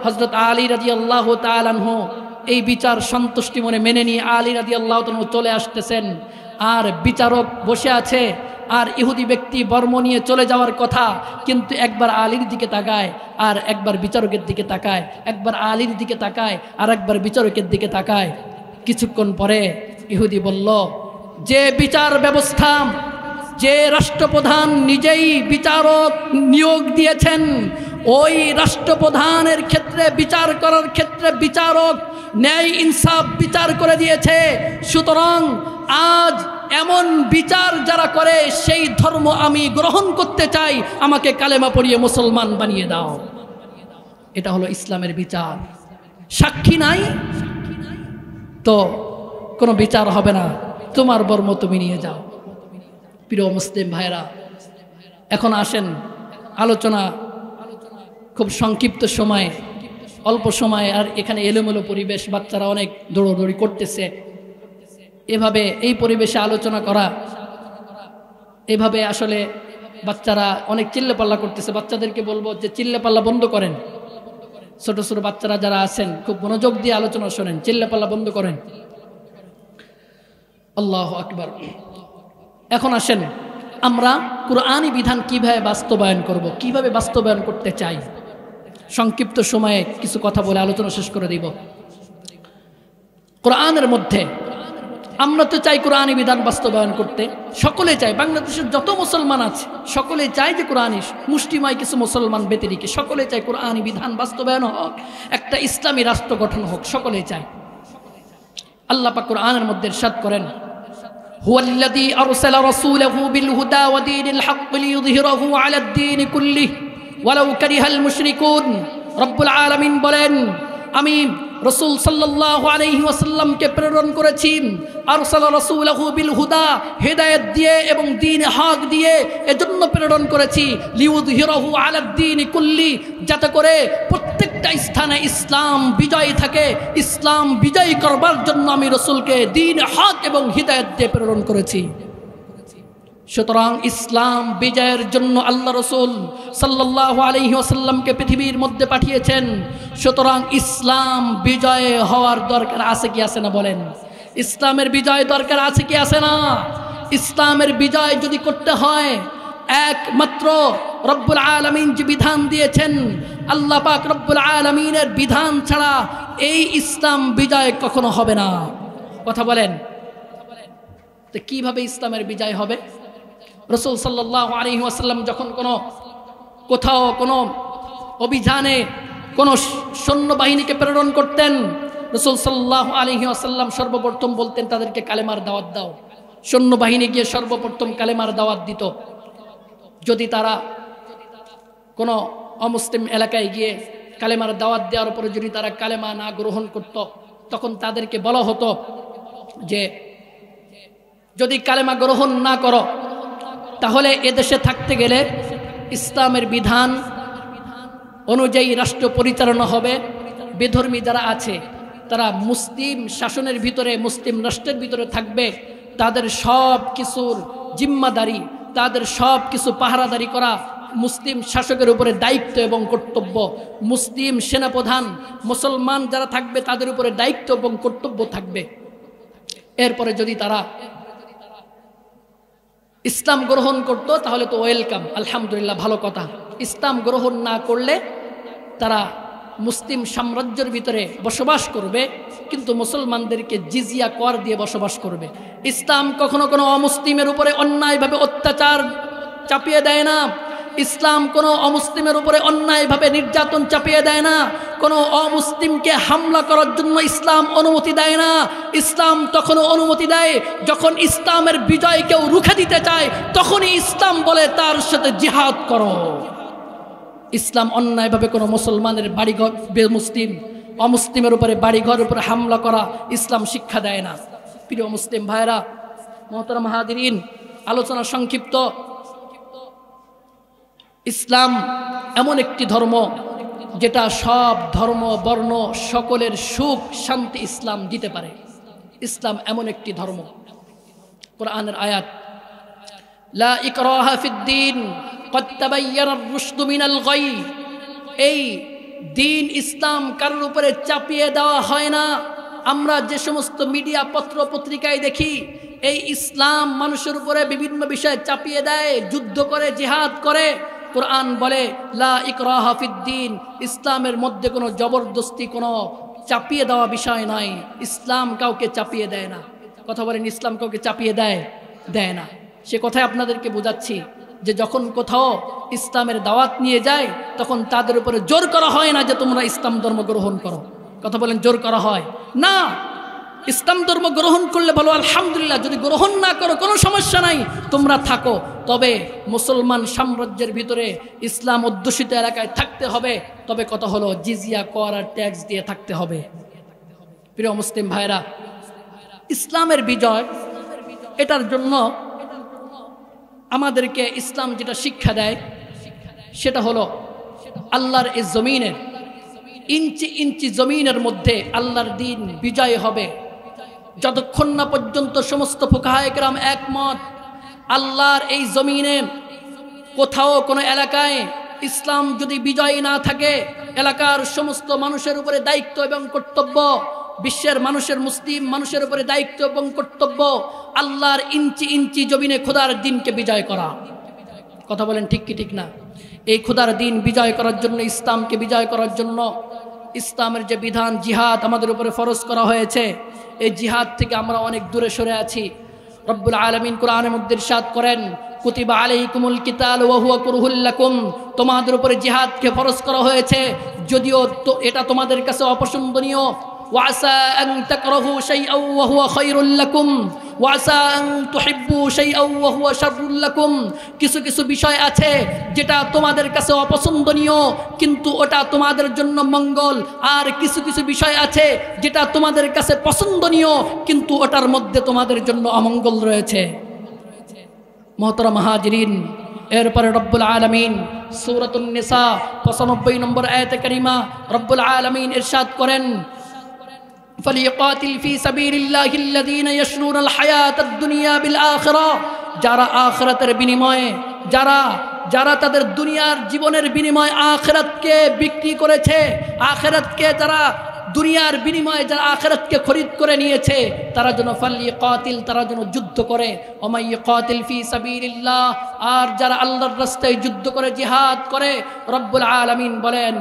হযরত আলী রাদিয়াল্লাহু তাআলা আনহু এই বিচার সন্তুষ্টি মনে মেনে নিয়ে আলী রাদিয়াল্লাহু তাআলা চলে আসতেছেন, আর বিচারক বসে আছে। আর ইহুদি ব্যক্তি বর্ম নিয়ে চলে যাওয়ার কথা, কিন্তু একবার আলীর দিকে তাকায়, আর একবার বিচারকের দিকে তাকায়, একবার আলীর দিকে তাকায়, আর একবার বিচারকের দিকে তাকায়। কিছুক্ষণ পরে ইহুদি বলল, যে বিচার ব্যবস্থা, যে রাষ্ট্রপ্রধান নিজেই বিচারক নিয়োগ দিয়েছেন, ওই রাষ্ট্রপ্রধানের ক্ষেত্রে বিচার করার ক্ষেত্রে বিচারক ন্যায় ইনসাফ বিচার করে দিয়েছে। সুতরাং আজ এমন বিচার যারা করে সেই ধর্ম আমি গ্রহণ করতে চাই, আমাকে কালেমা পড়িয়ে মুসলমান বানিয়ে দাও। এটা হলো ইসলামের বিচার। সাক্ষী নাই তো কোনো বিচার হবে না, তোমার বর্ম তুমি নিয়ে যাও। প্রিয় মুসলিম ভাইরা, এখন আসেন আলোচনা খুব সংক্ষিপ্ত সময়ে, অল্প সময়ে, আর এখানে এলোমেলো পরিবেশ, বাচ্চারা অনেক দৌড়দৌড়ি করতেছে। এভাবে এই পরিবেশে আলোচনা করা, এভাবে আসলে বাচ্চারা অনেক চিল্লাপাল্লা করতেছে। বাচ্চাদেরকে বলবো যে চিল্লাপাল্লা বন্ধ করেন। ছোট ছোট বাচ্চারা যারা আছেন খুব মনোযোগ দিয়ে আলোচনা শোনেন, চিল্লাপাল্লা বন্ধ করেন। আল্লাহু আকবার। এখন আসেন আমরা কুরআনী বিধান কিভাবে বাস্তবায়ন করব, কিভাবে বাস্তবায়ন করতে চাই। সংক্ষিপ্ত সময়ে কিছু কথা বলে আলোচনা শেষ করে দিব। কোরআনের মধ্যে আমরা তো চাই কোরআনী বিধান বাস্তবায়ন করতে, সকলে চাই, বাংলাদেশের যত মুসলমান আছে সকলে চাই যে কোরআনী, মুষ্টিময় কিছু মুসলমান ব্যতিরিকে সকলে চাই কোরআনী বিধান বাস্তবায়ন হোক, একটা ইসলামী রাষ্ট্র গঠন হোক, সকলে চাই। আল্লাহ পাক কোরআনের মধ্যে ইরশাদ করেন, হুয়াল্লাযী আরসালা রাসূলাহু বিল হুদা ওয়া দীনিল হক লিইয়ুযহিরাহু আলাদ দীন কুল্লিহি ওয়ালাউ কারিহাল মুশরিকুন। রব্বুল আলামিন বলেন, আমি রাসূল সাল্লাল্লাহু আলাইহি ওয়াসাল্লামকে প্রেরণ করেছি, আরসালা রাসূলাহু বিল হুদা, হেদায়েত দিয়ে এবং দ্বীন হক দিয়ে এজন্য প্রেরণ করেছি, লিইয়ুযহিরাহু আলাদ দীন কুল্লি, যাতে করে প্রত্যেকটা স্থানে ইসলাম বিজয়ী থাকে। ইসলাম বিজয়ী করবার জন্য আমি রাসূলকে দ্বীন হক এবং হিদায়াত দিয়ে প্রেরণ করেছি। সুতরাং ইসলাম বিজয়ের জন্য আল্লাহ রাসূল সাল্লাল্লাহু আলাইহি ওয়াসাল্লামকে পৃথিবীর মধ্যে পাঠিয়েছেন। সুতরাং ইসলাম বিজয় হওয়ার দরকার আছে কি আছে না বলেন? ইসলামের বিজয় দরকার আছে কি আছে না? ইসলামের বিজয় যদি করতে হয় একমাত্র রব্বুল আলামিন যে বিধান দিয়েছেন, আল্লাহ পাক রব্বুল আলামিনের বিধান ছাড়া এই ইসলাম বিজয় কখনো হবে না। কথা বলেন তো কিভাবে ইসলামের বিজয় হবে? রাসূল সাল্লাল্লাহু আলাইহি ওয়াসাল্লাম যখন কোথাও কোনো অভিযানে কোনো সৈন্যবাহিনীকে প্রেরণ করতেন, রাসূল সাল্লাল্লাহু আলাইহি ওয়াসাল্লাম সর্বপ্রথম বলতেন তাদেরকে কালেমার দাওয়াত দাও। সৈন্যবাহিনী গিয়ে সর্বপ্রথম কালেমার দাওয়াত দিত। যদি তারা কোনো অমুসলিম এলাকায় গিয়ে কালেমার দাওয়াত দেওয়ার পরে যদি তারা কালেমা না গ্রহণ করত, তখন তাদেরকে বলা হতো যে যদি কালেমা গ্রহণ না করো তাহলে এদেশে থাকতে গেলে ইসলামের বিধান অনুযায়ী রাষ্ট্র পরিচালনা হবে। বেধর্মী যারা আছে তারা মুসলিম শাসনের ভিতরে, মুসলিম রাষ্ট্রের ভিতরে থাকবে। তাদের সব কিছুর জিম্মাদারি, তাদের সব কিছু পাহারাদারি করা মুসলিম শাসকের উপরে দায়িত্ব এবং কর্তব্য। মুসলিম সেনাপ্রধান, মুসলমান যারা থাকবে তাদের উপরে দায়িত্ব এবং কর্তব্য থাকবে। এরপরে যদি তারা ইসলাম গ্রহণ করত তাহলে তো ওয়েলকাম, আলহামদুলিল্লাহ, ভালো কথা। ইসলাম গ্রহণ না করলে তারা মুসলিম সাম্রাজ্যের ভিতরে বসবাস করবে, কিন্তু মুসলমানদেরকে জিজিয়া কর দিয়ে বসবাস করবে। ইসলাম কখনো কোনো অমুসলিমের উপরে অন্যায়ভাবে অত্যাচার চাপিয়ে দেয় না। ইসলাম কোনো অমুসলিমের উপরে অন্যায়ভাবে নির্যাতন চাপিয়ে দেয় না। কোনো অমুসলিমকে হামলা করার জন্য ইসলাম অনুমতি দেয় না। ইসলাম তখনও অনুমতি দেয় যখন ইসলামের বিজয় কেউ রুখে দিতে চায়, তখনই ইসলাম বলে তার সাথে জিহাদ করো। ইসলাম অন্যায়ভাবে কোনো মুসলমানের বাড়িঘর, মুসলিম অমুসলিমের উপরে বাড়িঘরের উপরে হামলা করা ইসলাম শিক্ষা দেয় না। প্রিয় মুসলিম ভাইরা, মুহতারাম হাজিরিন, আলোচনা সংক্ষিপ্ত। ইসলাম এমন একটি ধর্ম যেটা সব ধর্ম বর্ণ সকলের সুখ শান্তি ইসলাম দিতে পারে। ইসলাম এমন একটি ধর্ম, কোরআনের আয়াত, লা ইকরাহা ফিদ্দীন ক্বাদ তাবায়্যানার রুশদু মিনাল গাই। এই দিন ইসলাম কারোর উপরে চাপিয়ে দেওয়া হয় না। আমরা যে সমস্ত মিডিয়া পত্র পত্রিকায় দেখি, এই ইসলাম মানুষের উপরে বিভিন্ন বিষয়ে চাপিয়ে দেয়, যুদ্ধ করে, জিহাদ করে। কোরআন বলে লা ইকরাহা ফিদ্দীন, ইসলামের মধ্যে কোনো জবরদস্তি, কোনো চাপিয়ে দেওয়া বিষয় নাই। ইসলাম কাউকে চাপিয়ে দেয় না। কথা বলেন, ইসলাম কাউকে চাপিয়ে দেয় না। সে কথায় আপনাদেরকে বোঝাচ্ছি যে যখন কোথাও ইসলামের দাওয়াত নিয়ে যায় তখন তাদের উপরে জোর করা হয় না যে তোমরা ইসলাম ধর্ম গ্রহণ করো। কথা বলেন, জোর করা হয় না। ইসলাম ধর্ম গ্রহণ করলে ভালো, আলহামদুলিল্লাহ। যদি গ্রহণ না করো কোনো সমস্যা নাই, তোমরা থাকো। তবে মুসলমান সাম্রাজ্যের ভিতরে ইসলাম অধ্যুষিত এলাকায় থাকতে হবে। তবে কথা হলো জিজিয়া কর আর ট্যাক্স দিয়ে থাকতে হবে। প্রিয় মুসলিম ভাইরা, ইসলামের বিজয়, এটার জন্য আমাদেরকে ইসলাম যেটা শিক্ষা দেয় সেটা হলো আল্লাহর এই জমিনের ইঞ্চি ইঞ্চি জমিনের মধ্যে আল্লাহর দিন বিজয় হবে যতক্ষণ না পর্যন্ত সমস্ত ফুকাহায়ে কেরাম একমত আল্লাহর এই জমিনে কোথাও কোনো এলাকায় ইসলাম যদি বিজয় না থাকে, এলাকার সমস্ত মানুষের উপরে দায়িত্ব এবং কর্তব্য, বিশ্বের মানুষের, মুসলিম মানুষের উপরে দায়িত্ব এবং কর্তব্য আল্লাহর ইঞ্চি ইঞ্চি জমিনে খোদার দিনকে বিজয় করা। কথা বলেন, ঠিক কি ঠিক না? এই খোদার দিন বিজয় করার জন্য, ইসলামকে বিজয় করার জন্য ইসলামের যে বিধান জিহাদ আমাদের উপরে ফরজ করা হয়েছে, এই জিহাদ থেকে আমরা অনেক দূরে সরে আছি। রব্বুল আলামিন কোরআনের মধ্যে ইরশাদ করেন, কুতিবা আলাইকুমুল কিতাল ওয়া হুয়া কুরহুল লাকুম, তোমাদের উপরে জিহাদকে ফরজ করা হয়েছে, যদিও তো এটা তোমাদের কাছে অপছন্দনীয়। ওয়াসা আন তাকরাহু শাইআন ওয়া হুয়া খায়রুল লাকুম ওয়াসা আন তুহিব্বু শাইআন ওয়া হুয়া শাররুল লাকুম, কিছু কিছু বিষয় আছে যেটা তোমাদের কাছে অপছন্দনীয় কিন্তু ওটা তোমাদের জন্য মঙ্গল, আর কিছু কিছু বিষয় আছে যেটা তোমাদের কাছে পছন্দনীয় কিন্তু ওটার মধ্যে তোমাদের জন্য অমঙ্গল রয়েছে। মোহতারাম হাজিরিন, এরপরে রব্বুল আলামিন সূরাতুন নিসা 95 নম্বর আয়াতে কারিমা রব্বুল আলামিন ইরশাদ করেন, ফালিয়াকাতিল ফি সাবিলিল্লাহিল্লাযীনা ইয়াশরুনাল হায়াতাদ দুনিয়া বিল আখিরা, যারা আখিরাতের বিনিময়ে যারা তাদের দুনিয়ার জীবনের বিনিময়ে আখিরাতকে বিক্রি করেছে, আখিরাতকে যারা দুনিয়ার বিনিময়ে যারা আখিরাতকে খরিদ করে নিয়েছে, তারা যেন ফালিয়াকাতিল, তারা যেন যুদ্ধ করে। ওমাই ইয়াকাতিল ফি সাবিলিল্লাহ, আর যারা আল্লাহর রাস্তায় যুদ্ধ করে জিহাদ করে, রব্বুল আলামিন বলেন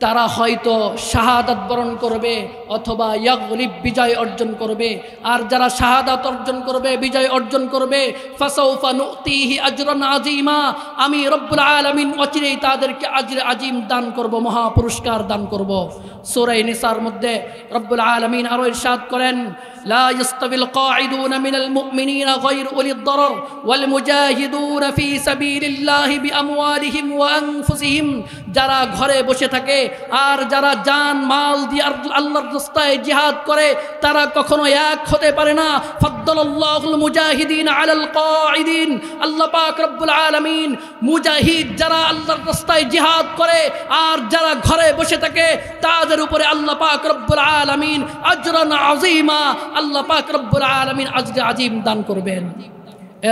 তারা হয়তো শাহাদাত বরণ করবে অথবা ইয়াগলিব, বিজয় অর্জন করবে। আর যারা শাহাদাত অর্জন করবে, বিজয় অর্জন করবে, ফাসাউফা নুতিহি আজরান আযীমা, আমি রব্বুল আলামিন অচিরেই তাদেরকে আজর আজিম দান করব, মহা পুরস্কার দান করব। সূরা নিসার মধ্যে রব্বুল আলামিন আরো ইরশাদ করেন, লা ইয়াস্তাবিল কাঈদুনা মিনাল মুমিনিনা গায়রু উলিদ দারার ওয়াল মুজাহিদুনা ফি সাবিলিল্লাহি বিআমওয়ালিহিম ওয়া আনফুসিহিম, যারা ঘরে বসে থাকে আর যারা জান মাল দিয়ে আল্লাহর রাস্তায় জিহাদ করে তারা কখনো এক হতে পারে না। ফাদ্দালাল্লাহুল মুজাহিদিন আলাল কাঈদিন, আল্লাহ পাক রব্বুল আলামিন মুজাহিদ যারা আল্লাহর রাস্তায় জিহাদ করে আর যারা ঘরে বসে থাকে তাদের উপরে আল্লাহ পাক রব্বুল আলামিন আজরান আযীমা, আল্লাহ পাক রব্বুল আলামিন আজর আজিম দান করবেন।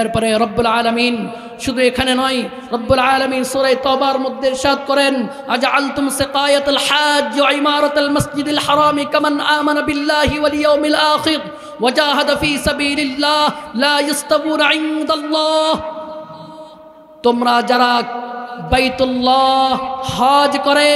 এরপরে রব্বুল আলামিন শুধু এখানে নয়, রব্বুল আলামিন সূরা তাওবার মধ্যে ইরশাদ করেন, আজআলতুম সিকায়াতাল হাজ ওয়া ইমারাতাল মাসজিদিল হারামি কামান আমানা বিল্লাহি ওয়াল ইয়াউমিল আখির ওয়া জাহাদা ফি সাবিলিল্লাহ লা ইস্তাবুনা ইনদাল্লাহ, তোমরা যারা বাইতুল্লাহ হজ করে,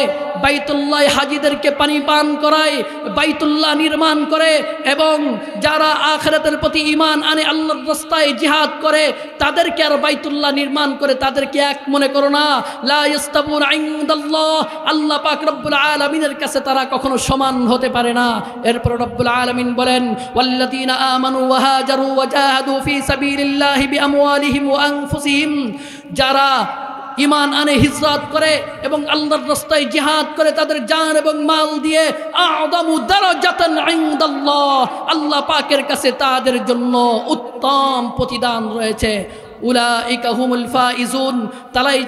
বাইতুল্লাহ হাজিদেরকে পানি পান করায়, বাইতুল্লাহ নির্মাণ করে এবং যারা আখিরাতের প্রতি ঈমান আনে, আল্লাহর রাস্তায় জিহাদ করে, তাদেরকে আর বাইতুল্লাহ নির্মাণ করে তাদেরকে এক মনে করো না। লা ইস্তাবুনা ইনদাল্লাহ, আল্লাহ পাক রব্বুল আলামিনের কাছে তারা কখনো সমান হতে পারে না। এরপর রব্বুল আলামিন বলেন, ওয়াল্লাযীনা আমানু ওয়া হাজারু ওয়া জাহাদু ফি সাবিলিল্লাহি বিআমওয়ালিহিম ওয়া আনফুসিহিম, যারা ঈমান আনে, হিজরত করে এবং আল্লাহর রাস্তায় জিহাদ করে তাদের জান এবং মাল দিয়ে, আ'যামু দারাজাতান ইনদাল্লাহ, আল্লাহ পাকের কাছে তাদের জন্য উত্তম প্রতিদান রয়েছে। উলাইকা হুমুল ফাইজুন,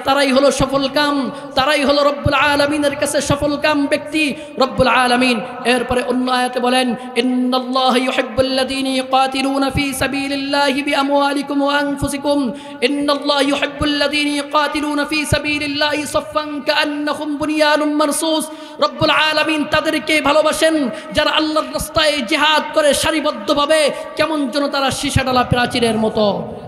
তারাই হলো সফলকাম, তারাই হলো রব্বুল আলামিনের কাছে সফলকাম ব্যক্তি। রব্বুল আলামিন এরপরে অন্য আয়াতে বলেন, ইন্নাল্লাহা ইউহিব্বুল্লাযীনা ইউকাতিলুনা ফি সাবিলিল্লাহি বিআমওয়ালিকুম ওয়া আনফুসিকুম, ইন্নাল্লাহা ইউহিব্বুল্লাযীনা ইউকাতিলুনা ফি সাবিলিল্লাহি সাফফান কাআন্নাহুম বুনিয়ানুম মারসুস, রব্বুল আলামিন তাদেরকে ভালোবাসেন যারা আল্লাহর রাস্তায় জিহাদ করে সারিবদ্ধভাবে, কেমন যেন তারা সীসাডালা প্রাচীরের মতো।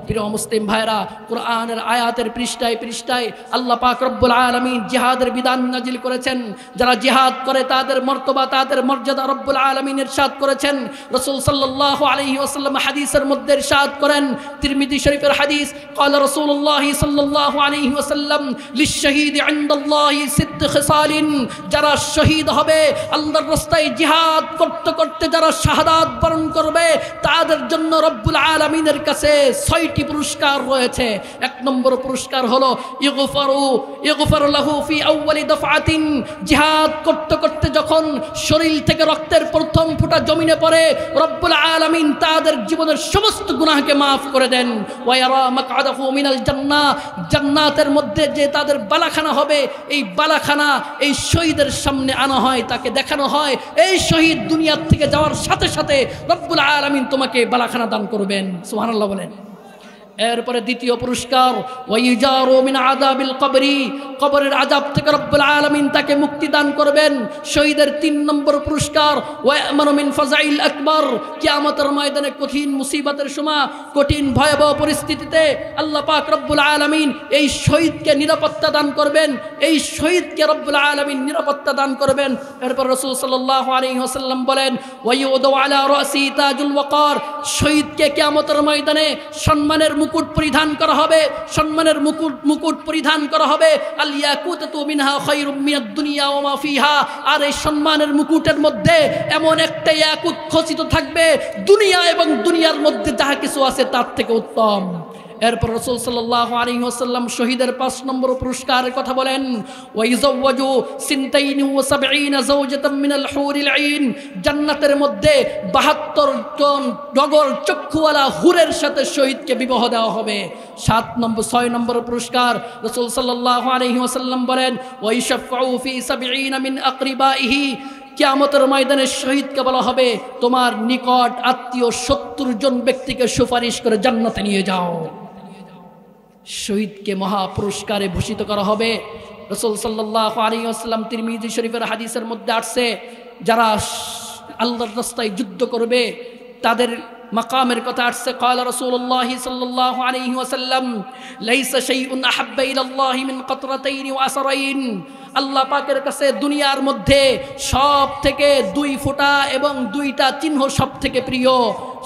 প্রিয় মুসলিম ভাইরা, কোরআনের আয়াতের পৃষ্ঠায় পৃষ্ঠায় আল্লাহ পাক রব্বুল আলামিন জিহাদের বিধান নাজিল করেছেন। যারা জিহাদ করে তাদের মর্তবা, তাদের মর্যাদা রব্বুল আলামিন ইরশাদ করেছেন। রাসূল সাল্লাল্লাহু আলাইহি ওয়াসাল্লাম হাদিসের মধ্যে ইরশাদ করেন, তিরমিজি শরীফের হাদিস, ক্বালা রাসূলুল্লাহ সাল্লাল্লাহু আলাইহি ওয়াসাল্লাম, লিশ-শাহীদি ইনদাল্লাহি সিত্ত খিসালিন, যারা শহীদ হবে আল্লাহর রাস্তায় জিহাদ করতে করতে, যারা শাহাদাত বরণ করবে তাদের জন্য রব্বুল আলামিনের কাছে 6টি পুরস্কার রয়েছে। এক নম্বর পুরস্কার হলো ইগফারু লাহু ফি আউয়ালি দাফআতিন, জিহাদ করতে করতে যখন শরীর থেকে রক্তের প্রথম ফোঁটা জমিনে পড়ে, রব্বুল আলামিন তাদের জীবনের সমস্ত গুনাহকে মাফ করে দেন। ওয়া ইয়ারা মাকআদাহু মিনাল জান্নাহ, জান্নাতের মধ্যে যে তাদের বালাখানা হবে, এই বালাখানা এই শহীদের সামনে আনা হয়, তাকে দেখানো হয়, এই শহীদ দুনিয়া থেকে যাওয়ার সাথে সাথে রব্বুল আলামিন তোমাকে বালাখানা দান করবেন। সুবহানাল্লাহ বলেন। এরপরে দ্বিতীয় পুরস্কার ওয়াইজারু মিন আযাবিল কবরি, কবরের আযাব থেকে রব্বুল আলামিন তাকে মুক্তি দান করবেন। শহীদের 3 নম্বর পুরস্কার ওয়া'মানু মিন ফাযাইল আকবার, কিয়ামতের ময়দানে কঠিন মুসিবতের সময়, কঠিন ভয়াবহ পরিস্থিতিতে আল্লাহ পাক রব্বুল আলামিন এই শহীদকে নিরাপত্তা দান করবেন, এই শহীদকে রব্বুল আলামিন নিরাপত্তা দান করবেন। এরপর রাসূল সাল্লাল্লাহু আলাইহি ওয়াসাল্লাম বলেন ওয়ায়ুদু আলা রাসি তাজুল ওয়াকার, শহীদকে কিয়ামতের ময়দানে সম্মানের মুকুট পরিধান করা হবে, সম্মানের মুকুট পরিধান করা হবে। আল ইয়াকুতাতু মিনহা খায়রুম মিনাদ দুনিয়া ওয়া মা ফিহা, আর এই সম্মানের মুকুটের মধ্যে এমন একটা ইয়াকুত খচিত থাকবে দুনিয়া এবং দুনিয়ার মধ্যে যাহা কিছু আছে তার থেকে উত্তম। এরপর রাসূল সাল্লাল্লাহু আলাইহি ওয়াসাল্লাম শহীদের 5 নম্বর পুরস্কারের কথা বলেন ওয়াইজাওয়াজু সিনতাইনি ওয়া সাবঈনা যাওজাতাম মিনাল হুরিল আইন, জান্নাতের মধ্যে 72 জন ডগর চক্ষুওয়ালা হুরের সাথে শহীদকে বিবাহ দেওয়া হবে। 6 নম্বর পুরস্কার রাসূল সাল্লাল্লাহু আলাইহি ওয়াসাল্লাম বলেন ওয়াইশাফাউ ফি 70 মিন আকরিবাইহি, কিয়ামতের ময়দানে শহীদকে বলা হবে তোমার নিকট আত্মীয় 70 জন ব্যক্তিকে সুপারিশ করে জান্নাতে নিয়ে যাও। শহীদকে মহা পুরস্কারে ভূষিত করা হবে। রাসূল সাল্লাল্লাহু আলাইহি ওয়াসাল্লাম তিরমিজি শরীফের হাদিসের মধ্যে আসছে যারা আল্লাহর রাস্তায় যুদ্ধ করবে তাদের মাকামের কথা আসছে। قال رسول الله صلى الله عليه وسلم ليس شيء احب الى الله من قطرتين واثرين, আল্লাহ পাকের কাছে দুনিয়ার মধ্যে সব থেকে 2 ফোঁটা এবং 2টা চিহ্ন সব থেকে প্রিয়।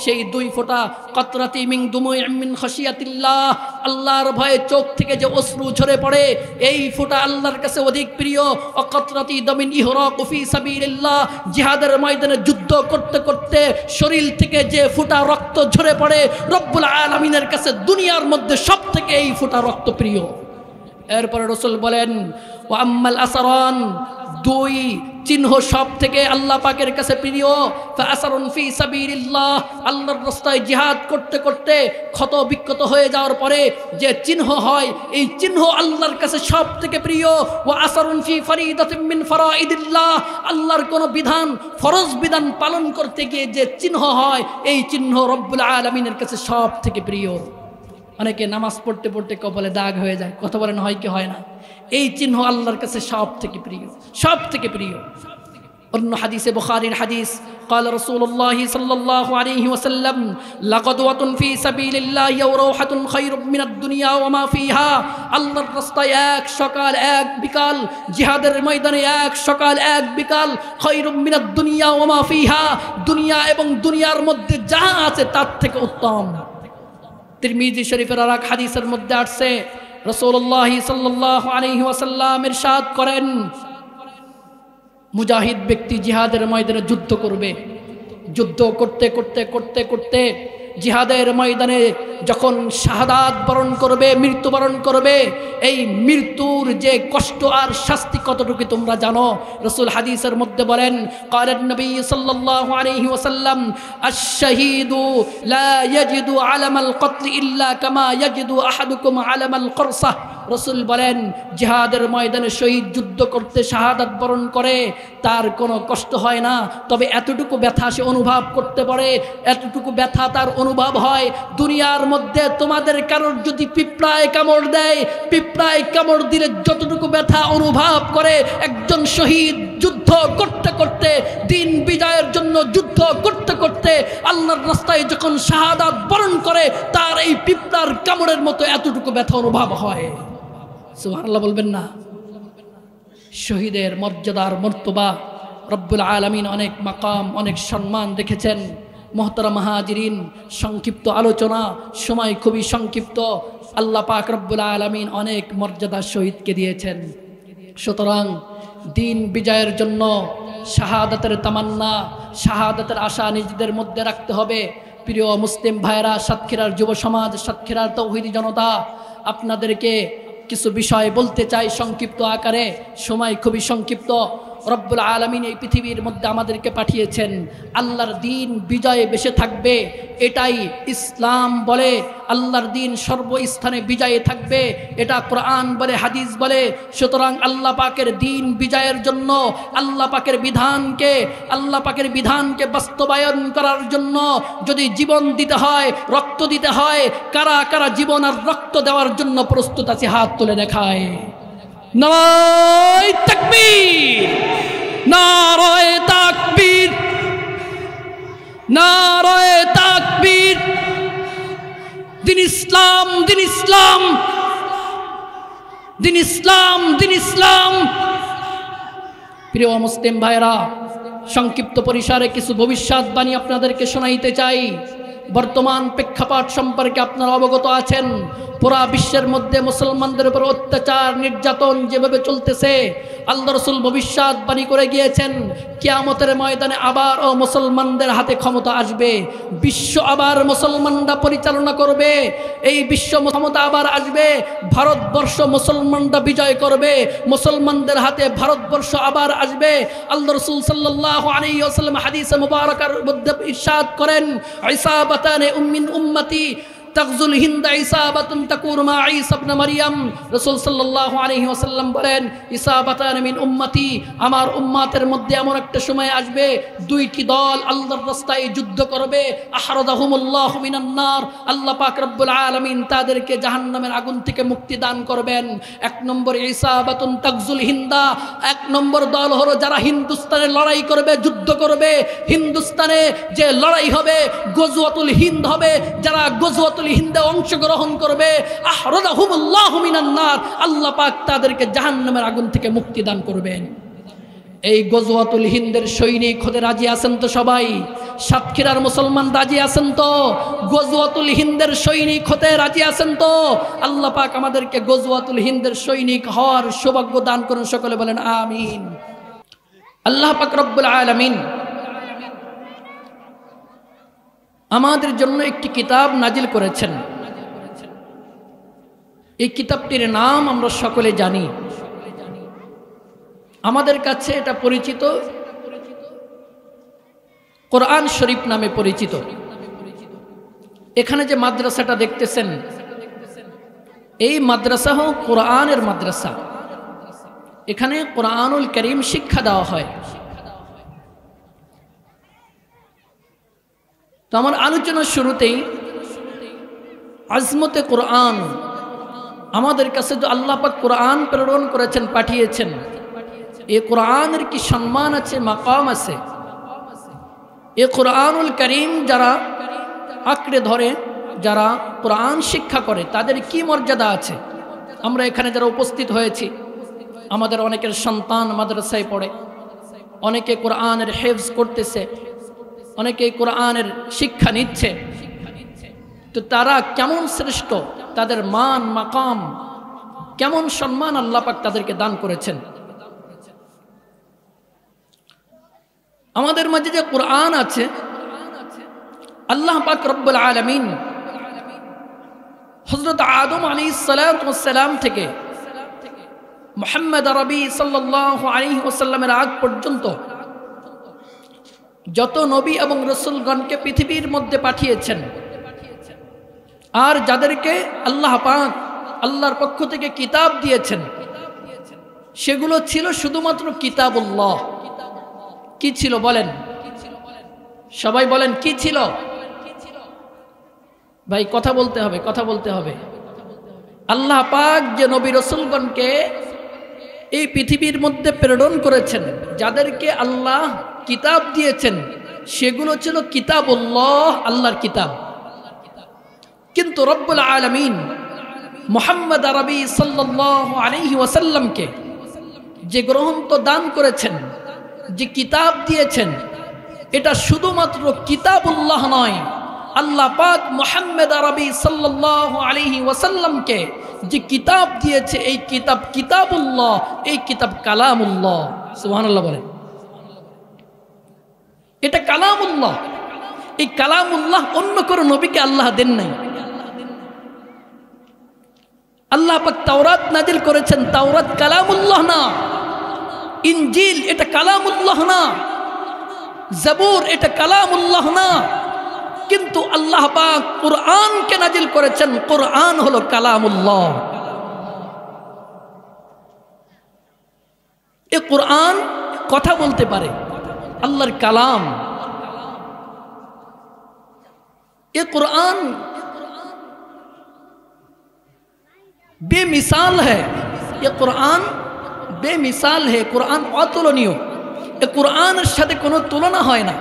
সেই 2 ফোঁটা কতরাতি মিন দুমুই মিন খাশিয়াতিল্লাহ, আল্লাহর ভয়ে চোখ থেকে যে অশ্রু ঝরে পড়ে এই ফোঁটা আল্লাহর কাছে অধিক প্রিয়। ও কতরাতি দামিন ইহরাকু ফি সাবিলিল্লাহ, জিহাদের ময়দানে যুদ্ধ করতে করতে শরীর থেকে যে ফোঁটা রক্ত ঝরে পড়ে রব্বুল আলামিনের কাছে দুনিয়ার মধ্যে সব থেকে এই ফোঁটা রক্ত প্রিয়। এরপরে রাসূল বলেন ওয়া আম্মাল আসরান, 2 চিহ্ন সব থেকে আল্লাহ পাকের কাছে প্রিয়। ফাআসরুন ফি সাবিলিল্লাহ, আল্লাহর রাস্তায় জিহাদ করতে করতে ক্ষত বিক্ষত হয়ে যাওয়ার পরে যে চিহ্ন হয় এই চিহ্ন আল্লাহর কাছে সব থেকে প্রিয়। ওয়া আসরুন ফি ফরিদাতিন মিন ফরাইদিল্লাহ, আল্লাহর কোন বিধান ফরজ বিধান পালন করতে গিয়ে যে চিহ্ন হয় এই চিহ্ন রব্বুল আলামিনের কাছে সব থেকে প্রিয়। অনেকে নামাজ পড়তে পড়তে কপালে দাগ হয়ে যায়, কথা বলেন হয় কি হয় না? এই চিহ্ন আল্লাহর কাছে সব থেকে প্রিয়, সব থেকে প্রিয়। অন্য হাদিসে বুখারীর হাদিস قال رسول الله صلى الله عليه وسلم لغدوة في سبيل الله وروحة خير من الدنيا وما فيها, আল্লাহর রাস্তায় এক সকাল এক বিকাল, জিহাদের ময়দানে এক সকাল এক বিকাল, খায়রুম মিনাদ দুনিয়া ওয়া মা ফিহা, দুনিয়া এবং দুনিয়ার মধ্যে যা আছে তার থেকে উত্তম। তিরমিজি শরীফের আর এক হাদিসের মধ্যে আসছে রাসূলুল্লাহ সাল্লাল্লাহু আলাইহি ওয়াসাল্লাম ইরশাদ করেন মুজাহিদ ব্যক্তি জিহাদের ময়দানে যুদ্ধ করবে, যুদ্ধ করতে করতে করতে করতে জিহাদের ময়দানে যখন শাহাদাত বরণ করবে, মৃত্যুবরণ করবে, এই মৃত্যুর যে কষ্ট আর শাস্তি কতটুকু তোমরা জানো? রাসূল হাদিসের মধ্যে বলেন ক্বালান নবী সাল্লাল্লাহু আলাইহি ওয়াসাল্লাম আশ-শাহীদু লা ইয়াজিদু আলামাল কতল ইল্লা কামা ইয়াজিদু আহাদুকুম আলামাল করসাহ। রাসূল বলেন জিহাদের ময়দানে শহীদ যুদ্ধ করতে শাহাদাত বরণ করে তার কোনো কষ্ট হয় না, তবে এতটুকু ব্যথা সে অনুভব করতে পারে, এতটুকু ব্যথা তার অনুভব হয়। দুনিয়ার মধ্যে তোমাদের কারোর যদি পিঁপড়ায় কামড় দেয়, পিঁপড়ায় কামড় দিলে যতটুকু ব্যথা অনুভব করে একজন শহীদ যুদ্ধ করতে করতে, দিন বিজয়ের জন্য যুদ্ধ করতে করতে আল্লাহর রাস্তায় যখন শাহাদাত বরণ করে তার এই পিঁপড়ার কামড়ের মতো এতটুকু ব্যথা অনুভব হয়। সুবহানাল্লাহ বলবেন না? শহীদের মর্যাদার মর্তবা রব্বুল আলামিন অনেক মাকাম অনেক সম্মান রেখেছেন। মুহতারাম মুহাজিরিন, সংক্ষিপ্ত আলোচনা, সময় খুবই সংক্ষিপ্ত। আল্লাহ পাক রব্বুল আলামিন অনেক মর্যাদা শহীদকে দিয়েছেন। সুতরাং দিন বিজয়ের জন্য শাহাদাতের তামান্না, শাহাদাতের আশা নিজেদের মধ্যে রাখতে হবে। প্রিয় মুসলিম ভাইরা, সাতক্ষীরার যুব সমাজ, সাতক্ষীরার তৌহিদি জনতা, আপনাদেরকে কিছু বিষয় বলতে চাই সংক্ষিপ্ত আকারে, সময় খুবই সংক্ষিপ্ত। রব্বুল আলামিন এই পৃথিবীর মধ্যে আমাদেরকে পাঠিয়েছেন। আল্লাহর দিন বিজয়ে বেশে থাকবে, এটাই ইসলাম বলে। আল্লাহর দিন সর্বস্থানে বিজয়ে থাকবে, এটা কোরআন বলে, হাদিস বলে। সুতরাং আল্লাহ পাকের দিন বিজয়ের জন্য, আল্লাহ পাকের বিধানকে বাস্তবায়ন করার জন্য যদি জীবন দিতে হয়, রক্ত দিতে হয়, কারা কারা জীবন আর রক্ত দেওয়ার জন্য প্রস্তুত আছে? হাত তুলে দেখায়। নারায়ে তাকবীর, নারায়ে তাকবীর, নারায়ে তাকবীর। দিন ইসলাম, দিন ইসলাম, দিন ইসলাম, দিন ইসলাম। প্রিয় মুসলিম ভাইরা, সংক্ষিপ্ত পরিসরে কিছু ভবিষ্যৎবাণী আপনাদেরকে শোনাইতে চাই। বর্তমান প্রেক্ষাপট সম্পর্কে আপনারা অবগত আছেন। পুরা বিশ্বের মধ্যে মুসলমানদের উপর অত্যাচার, নির্যাতন যেভাবে চলতেছে, আল্লাহ রাসূল ভবিষ্যৎবাণী করে গিয়েছেন কিয়ামতের ময়দানে আবার মুসলমানদের হাতে ক্ষমতা আসবে। বিশ্ব আবার মুসলমানরা পরিচালনা করবে। এই বিশ্ব ক্ষমতা আবার আসবে, ভারতবর্ষ মুসলমানরা বিজয় করবে, মুসলমানদের হাতে ভারতবর্ষ আবার আসবে। আল্লাহ রাসূল সাল্লাল্লাহু আলাইহি ওয়াসাল্লাম হাদিসে মুবারাকার মধ্যে ইরশাদ করেন, ইসাবাতানে মিন উম্মতি তাগজুল হিন্দা ইসাবাতুন তাকুর মা ঈসা ইবনে মারইয়াম। রাসূল সাল্লাল্লাহু আলাইহি ওয়াসাল্লাম বলেন, ইসাবাতান মিন উম্মতি, আমার উম্মতের মধ্যে এমন একটা সময় আসবে দুইটি দল আল্লাহর রাস্তায় যুদ্ধ করবে। আহরাদাহুমুল্লাহু মিনান নার, আল্লাহ পাক রব্বুল আলামিন তাদেরকে জাহান্নামের আগুন থেকে মুক্তি দান করবেন। এক নম্বর ইসাবাতুন তাগজুল হিন্দা, এক নম্বর দল হলো যারা হিন্দুস্তানে লড়াই করবে, যুদ্ধ করবে। হিন্দুস্তানে যে লড়াই হবে, গজওয়াতুল হিন্দ হবে, যারা গজওয়াতুল হিন্দে অংশগ্রহণ করবে, আহরাদাহুমুল্লাহু মিনান নার, আল্লাহ পাক তাদেরকে জাহান্নামের আগুন থেকে মুক্তি দান করবেন। এই গজওয়াতুল হিন্দের সৈনিক হতে রাজি আছেন তো সবাই? সাতক্ষীরার মুসলমান রাজি আছেন তো? গজওয়াতুল হিন্দের সৈনিক হতে রাজি আছেন তো? আল্লাহ পাক আমাদেরকে গজওয়াতুল হিন্দের সৈনিক হওয়ার সৌভাগ্য দান করুন। সকলে বলেন আমিন। আল্লাহ পাক রব্বুল আলামিন আমাদের জন্য একটি কিতাব নাজিল করেছেন। এই কিতাবটির নাম আমরা সকলে জানি, আমাদের কাছে এটা পরিচিত কোরআন শরীফ নামে পরিচিত। এখানে যে মাদ্রাসাটা দেখতেছেন, এই মাদ্রাসা হোক কোরআনের মাদ্রাসা। এখানে কোরআনুল কারীম শিক্ষা দেওয়া হয়। তো আমার আলোচনার শুরুতেই আজমতে কোরআন, আমাদের কাছে যে আল্লাহ পাক কোরআন প্রেরণ করেছেন, পাঠিয়েছেন, এই কোরআনের কি সম্মান আছে, মাকাম আছে। এই কোরআনুল কারীম যারা আঁকড়ে ধরে, যারা কোরআন শিক্ষা করে, তাদের কি মর্যাদা আছে। আমরা এখানে যারা উপস্থিত হয়েছি, আমাদের অনেকের সন্তান মাদ্রাসায় পড়ে, অনেকে কোরআনের হেফজ করতেছে, অনেকে কোরআনের শিক্ষা নিচ্ছে। তো তারা কেমন শ্রেষ্ঠ, তাদের মান মাকাম কেমন, সম্মান আল্লাহ পাক তাদেরকে দান করেছেন। আমাদের মাঝে যে কোরআন আছে, আল্লাহ পাক রব্বুল আলামিন হযরত আদম আলাইহিস সালাম থেকে মুহাম্মদ আরবি সাল্লাল্লাহু আলাইহি ওয়াসাল্লামের আগ পর্যন্ত যত নবী এবং রাসূলগণকে পৃথিবীর মধ্যে পাঠিয়েছেন, আর যাদেরকে আল্লাহ পাক আল্লাহর পক্ষ থেকে কিতাব দিয়েছেন, সেগুলো ছিল শুধুমাত্র কিতাবুল্লাহ। কি ছিল বলেন? সবাই বলেন কি ছিল? ভাই কথা বলতে হবে, কথা বলতে হবে। আল্লাহ পাক যে নবী রাসূলগণকে এই পৃথিবীর মধ্যে প্রেরণ করেছেন, যাদেরকে আল্লাহ কিতাব দিয়েছেন, সেগুলো ছিল কিতাবুল্লাহ, আল্লাহর কিতাব। কিন্তু রব্বুল আলামিন মুহাম্মদ আরবি সাল্লাল্লাহু আলাইহি ওয়াসাল্লামকে যে গ্রন্থ দান করেছেন, যে কিতাব দিয়েছেন, এটা শুধুমাত্র কিতাবুল্লাহ নয়। আল্লাহ পাক মুহাম্মদ আরবি সাল্লাল্লাহু আলাইহি ওয়াসাল্লামকে যে কিতাব দিয়েছে, এই কিতাব কিতাবুল্লাহ, এই কিতাব কালামুল্লাহ। সুবহানাল্লাহ বলেন। এটা কালামুল্লাহ। এই কালামুল্লাহ অন্য কোনো নবীকে আল্লাহ দেন নাই। আল্লাহ পাক তাওরাত নাজিল করেছেন, তাওরাত কালামুল্লাহ না, ইনজিল এটা কালামুল্লাহ না, জাবুর এটা কালামুল্লাহ না, কিন্তু আল্লাহ পাক কুরআনকে নাজিল করেছেন। কুরআন হলো কালামুল্লাহ। এ কুরআন কথা বলতে পারে, আল্লাহর কালাম। এ কুরআন बेमिसाल है, ये कुरान बेमिसाल है, कुरान अतुलनीय। ए कुराনের সাথে কোনো তুলনা হয় না।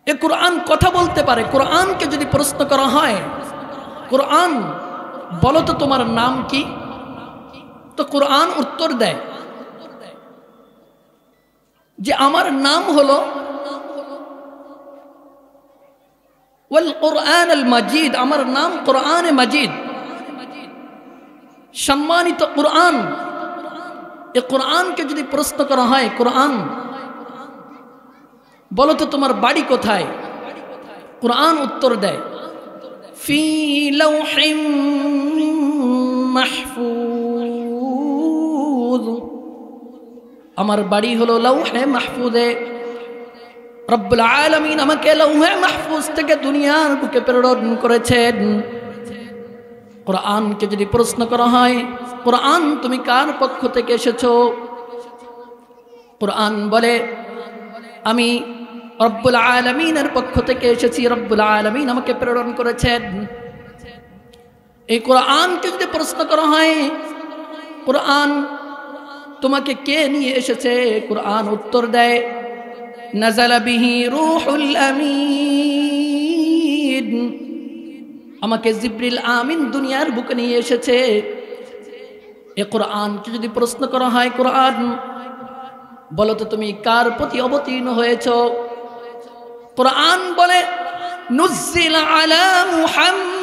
এ কুরআন কথা বলতে পারে। কুরআনকে যদি প্রশ্ন করা হয়, কুরআন বলো তো তোমার নাম কি, তো কুরআন উত্তর দেয় যে আমার নাম হলো ওয়াল কুরআন আল মাজিদ, আমার নাম কুরআন মাজিদ, সম্মানিত কুরআন। এ কুরআনকে যদি প্রশ্ন করা হয়, কুরআন বলো তো তোমার বাড়ি কোথায়, কুরআন উত্তর দেয় ফি লাওহিম মাহফুজ, আমার বাড়ি হলো লাওহে মাহফুজে। রব্বুল আলামিন আমাকে লাওহে মাহফুজ থেকে দুনিয়ার বুকে প্রেরণ করেছেন। কুরআনকে যদি প্রশ্ন করা হয়, কুরআন তুমি কার পক্ষ থেকে এসেছো, কুরআন বলে আমি রব্বুল আলামিনের পক্ষ থেকে এসেছি, রব্বুল আলামিন আমাকে প্রেরণ করেছেন। এই কুরআনকে যদি প্রশ্ন করা হয়, কুরআন তোমাকে কে নিয়ে এসেছে, কুরআন উত্তর দেয় নাযালা বিহি রূহুল আমিন, আমাকে জিবরিল আমিন দুনিয়ার বুকে নিয়ে এসেছে। এই কুরআনকে যদি প্রশ্ন করা হয়, কুরআন বলো তো তুমি কার প্রতি অবতীর্ণ হয়েছো, কুরআন বলে নুজ্জিলা আলা মুহাম্মাদ,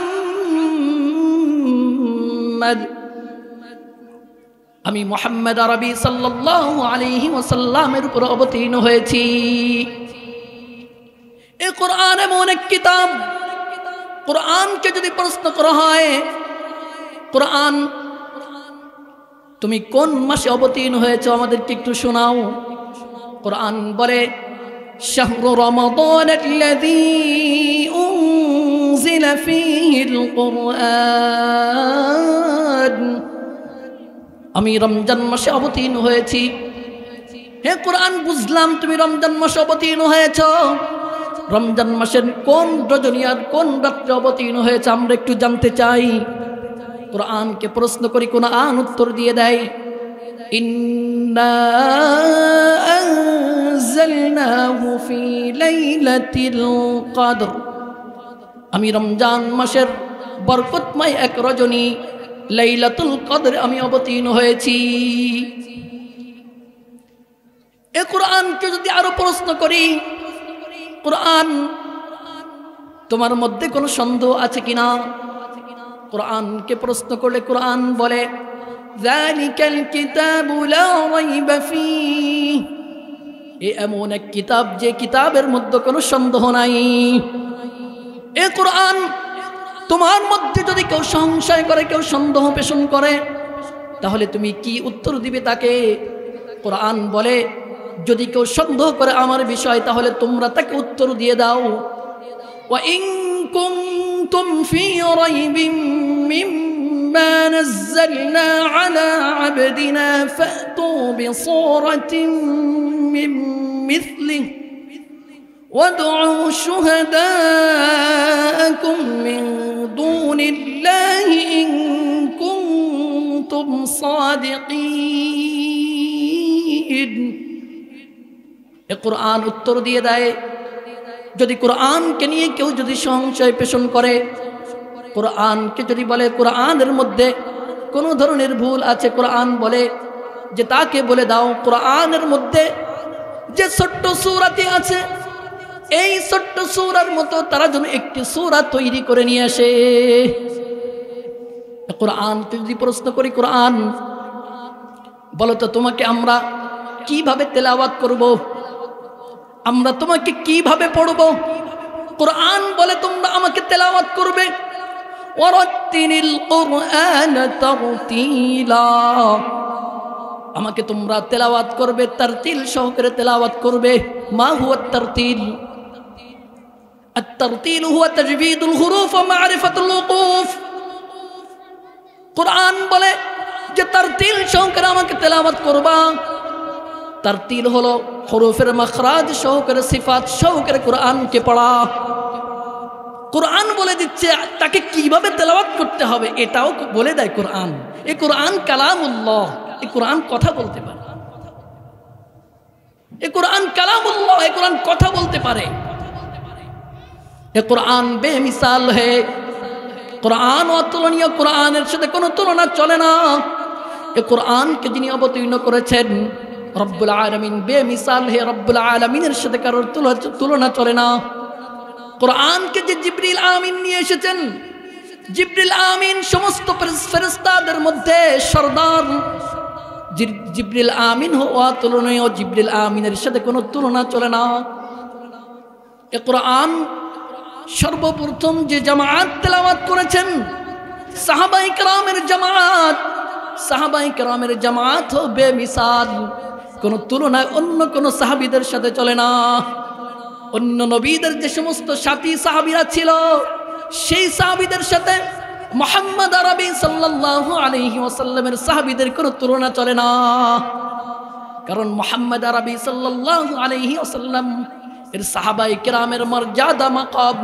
আমি মুহাম্মদ আরবি সাল্লাল্লাহু আলাইহি ওয়াসাল্লামের উপর অবতীর্ণ হয়েছি। এই কুরআন এমন এক কিতাব, কুরআনকে যদি প্রশ্ন করা হয়, কুরআন তুমি কোন মাসে অবতীর্ণ হয়েছো আমাদেরকে একটু শোনাও, কুরআন বলে শাহরু রমাদানাল্লাযী উনজিলা ফীহিল কুরআন, আমি রমজান মাসে অবতীর্ণ হয়েছি। হে কুরআন, বুঝলাম তুমি রমজান মাসে অবতীর্ণ হয়েছ, রমজান মাসের কোন রজনী আর কোন রাত্রে অবতীর্ণ হয়েছে আমরা একটু জানতে চাই। কুরআনকে প্রশ্ন করি, কুরআন উত্তর দিয়ে দেয় ইন্না আনজালনাহু ফি লাইলাতিল কদর, আমি রমজান মাসের বরকতময় এক রজনী লাইলাতুল কদর আমি অবতীর্ণ হয়েছি। এ কুরআনকে যদি আরো প্রশ্ন করি, কুরআন তোমার মধ্যে কোনো সন্দেহ আছে কিনা, কুরআনকে প্রশ্ন করলে কুরআন বলে যালিকাল কিতাবু লা রাইবা ফীহ, এ এমন এক কিতাব যে কিতাবের মধ্যে কোনো সন্দেহ নাই। এ কুরআন তোমার মধ্যে যদি কেউ সংশয় করে, কেউ সন্দেহ পোষণ করে, তাহলে তুমি কি উত্তর দিবে তাকে? কুরআন বলে যদি কেউ সন্দেহ করে আমার বিষয়, তাহলে তোমরা তাকে উত্তর দিয়ে দাও ওয়া ইন কুনতুম ফি রাইবিন মিম্মা নাযালনা আলা আবদিনা ফাতু বিসূরাতিন মিন মিসলিহি وادعوا شهداءكم من دون الله إن كنتم صادقين। এ কুরআন উত্তর দিয়ে দেয়, যদি কুরআনকে নিয়ে কেউ যদি সংশয় পোষণ করে, কুরআনকে যদি বলে কুরআনের মধ্যে কোনো ধরনের ভুল আছে, কুরআন বলে যে তাকে বলে দাও কুরআনের মধ্যে যে ছোট্ট সূরাটি আছে, এই ছোট্ট সূরার মতো তারা যেন একটি সূরা তৈরি করে নিয়ে আসে। কুরআনকে যদি প্রশ্ন করি, কুরআন বলো তো তোমাকে আমরা কিভাবে তেলাওয়াত করব, আমরা তোমাকে কিভাবে পড়ব? কুরআন বলে তোমরা আমাকে তেলাওয়াত করবে ওয়ারাত্তিলিল কুরআন তারতিলা, আমাকে তোমরা তেলাওয়াত করবে, তারতিল সহকারে তেলাওয়াত করবে। মা হুয়া তারতিল? الترتيل هو تجويد الحروف ومعرفة الوقوف। কুরআন বলে যে তারতিল সহকারে আমাকে তেলাওয়াত করবা। তারতিল হলো হরফের মাখরাজ সহকারে, সিফাত সহকারে কুরআনকে পড়া। কুরআন বলে দিচ্ছে তাকে কিভাবে তেলাওয়াত করতে হবে, এটাও বলে দেয় কুরআন। এই কুরআন কালামুল্লাহ, এই কুরআন কথা বলতে পারে। এই কুরআন কালামুল্লাহ, এই কুরআন কথা বলতে পারে। এই কুরআন বেমিসাল হে, কুরআন অতুলনীয়, কুরআনের সাথে কোনো তুলনা চলে না। এই কুরআনকে যিনি অবতীর্ণ করেছেন রব্বুল আলামিন বেমিসাল হে, রব্বুল আলামিনের সাথে কারোর তুলনা চলে না। কুরআনকে যে জিবরিল আমিন নিয়ে এসেছেন, জিবরিল আমিন সমস্ত ফেরেশতাদের মধ্যে সরদার। জিবরিল আমিন হওয়া তুলনীয়, জিবরিল আমিনের সাথে কোনো তুলনা চলে না। এ কুরআন সর্বপ্রথম যে জামাত তেলাওয়াত করেছেন সাহাবায়ে কেরামের জামাত। সাহাবায়ে কেরামের জামাত বেমিসাল, কোনো তুলনা অন্য কোনো সাহাবীদের সাথে চলে না। অন্য নবীদের যে সমস্ত সাথী সাহাবীরা ছিল, সেই সাহাবীদের সাথে মুহাম্মদ আরবি সাল্লাল্লাহু আলাইহি ওয়াসাল্লামের সাহাবীদের কোনো তুলনা চলে না। কারণ মুহাম্মদ আরবি সাল্লাল্লাহু আলাইহি ওয়াসাল্লাম এর সাহাবায়ে কেরামের মর্যাদা মাকাম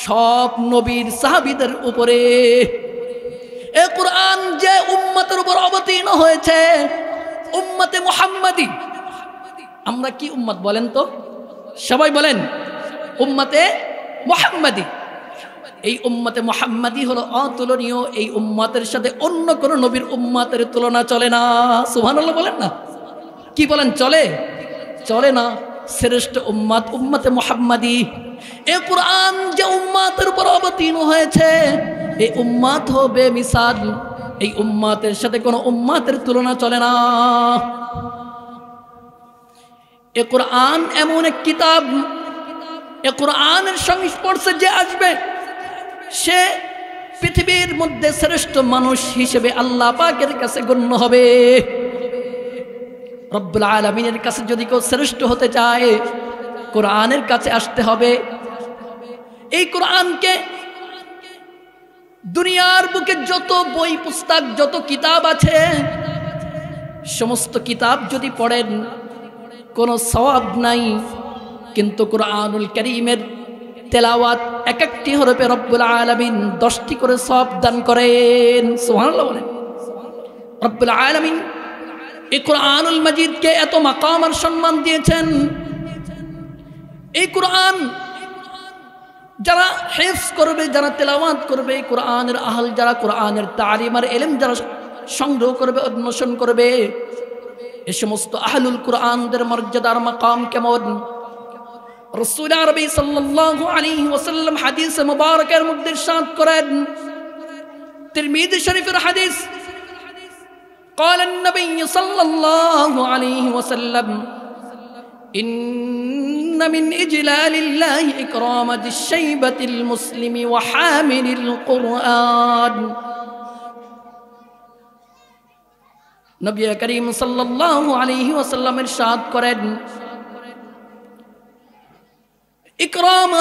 সব নবীর সাহাবীদের উপরে। এ কুরআন যে উম্মতের উপর অবতীর্ণ হয়েছে, উম্মতে মুহাম্মাদি। আমরা কি উম্মত বলেন তো? সবাই বলেন উম্মতে মুহাম্মাদি। এই উম্মতে মুহাম্মাদি হলো অতুলনীয়। এই উম্মতের সাথে অন্য কোন নবীর উম্মতের তুলনা চলে না। সুবহানাল্লাহ বলেন না? কি বলেন, চলে? চলে না। শ্রেষ্ঠ উম্মত উম্মতে মুহাম্মাদি। এই কুরআন যে উম্মতের উপর অবতীর্ণ হয়েছে, এই উম্মত হবে মিসাল। এই উম্মতের সাথে কোনো উম্মতের তুলনা চলে না। এ কুরআন এমন এক কিতাব, এ কুরআনের সংস্পর্শে যে আসবে সে পৃথিবীর মধ্যে শ্রেষ্ঠ মানুষ হিসেবে আল্লাহ পাকের কাছে গণ্য হবে। রব্বুল আলামিনের কাছে যদি কেউ শ্রেষ্ঠ হতে চায়, কুরআনের কাছে আসতে হবে। এই কুরআনকে দুনিয়ার বুকে যত বই পুস্তক, যত কিতাব আছে, সমস্ত কিতাব যদি পড়েন কোনো সওয়াব নাই। কিন্তু কুরআনুল কারীমের তেলাওয়াত এক একটি হরফে রব্বুল আলামিন 10টি করে সওয়াব দান করেন। সুবহানাল্লাহ বলেন। রব্বুল আলামিন এই কুরআনুল মাজিদকে এত মাকাম আর সম্মান দিয়েছেন। এই কুরআন যারা হিফজ করবে, যারা তেলাওয়াত করবে, এই কুরআনের আহল যারা, কুরআনের তালিম আর ইলম যারা সংগ্রহ করবে, অন্বেষণ করবে, এই সমস্ত আহলুল কুরআনদের মর্যাদার মাকাম কেমন? রাসূল আরবি সাল্লাল্লাহু আলাইহি ওয়াসাল্লাম হাদিসে মুবারকের মধ্যে ইরশাদ করেন, তিরমিজি শরীফের হাদিস, قال النبي صلى الله عليه وسلم إن من إجلال الله إكرام ذي الشيبة المسلم وحامل القرآن। নবী করিম সাল্লাল্লাহু আলাইহি ওয়াসাল্লাম ইরশাদ করেন, ইকরাম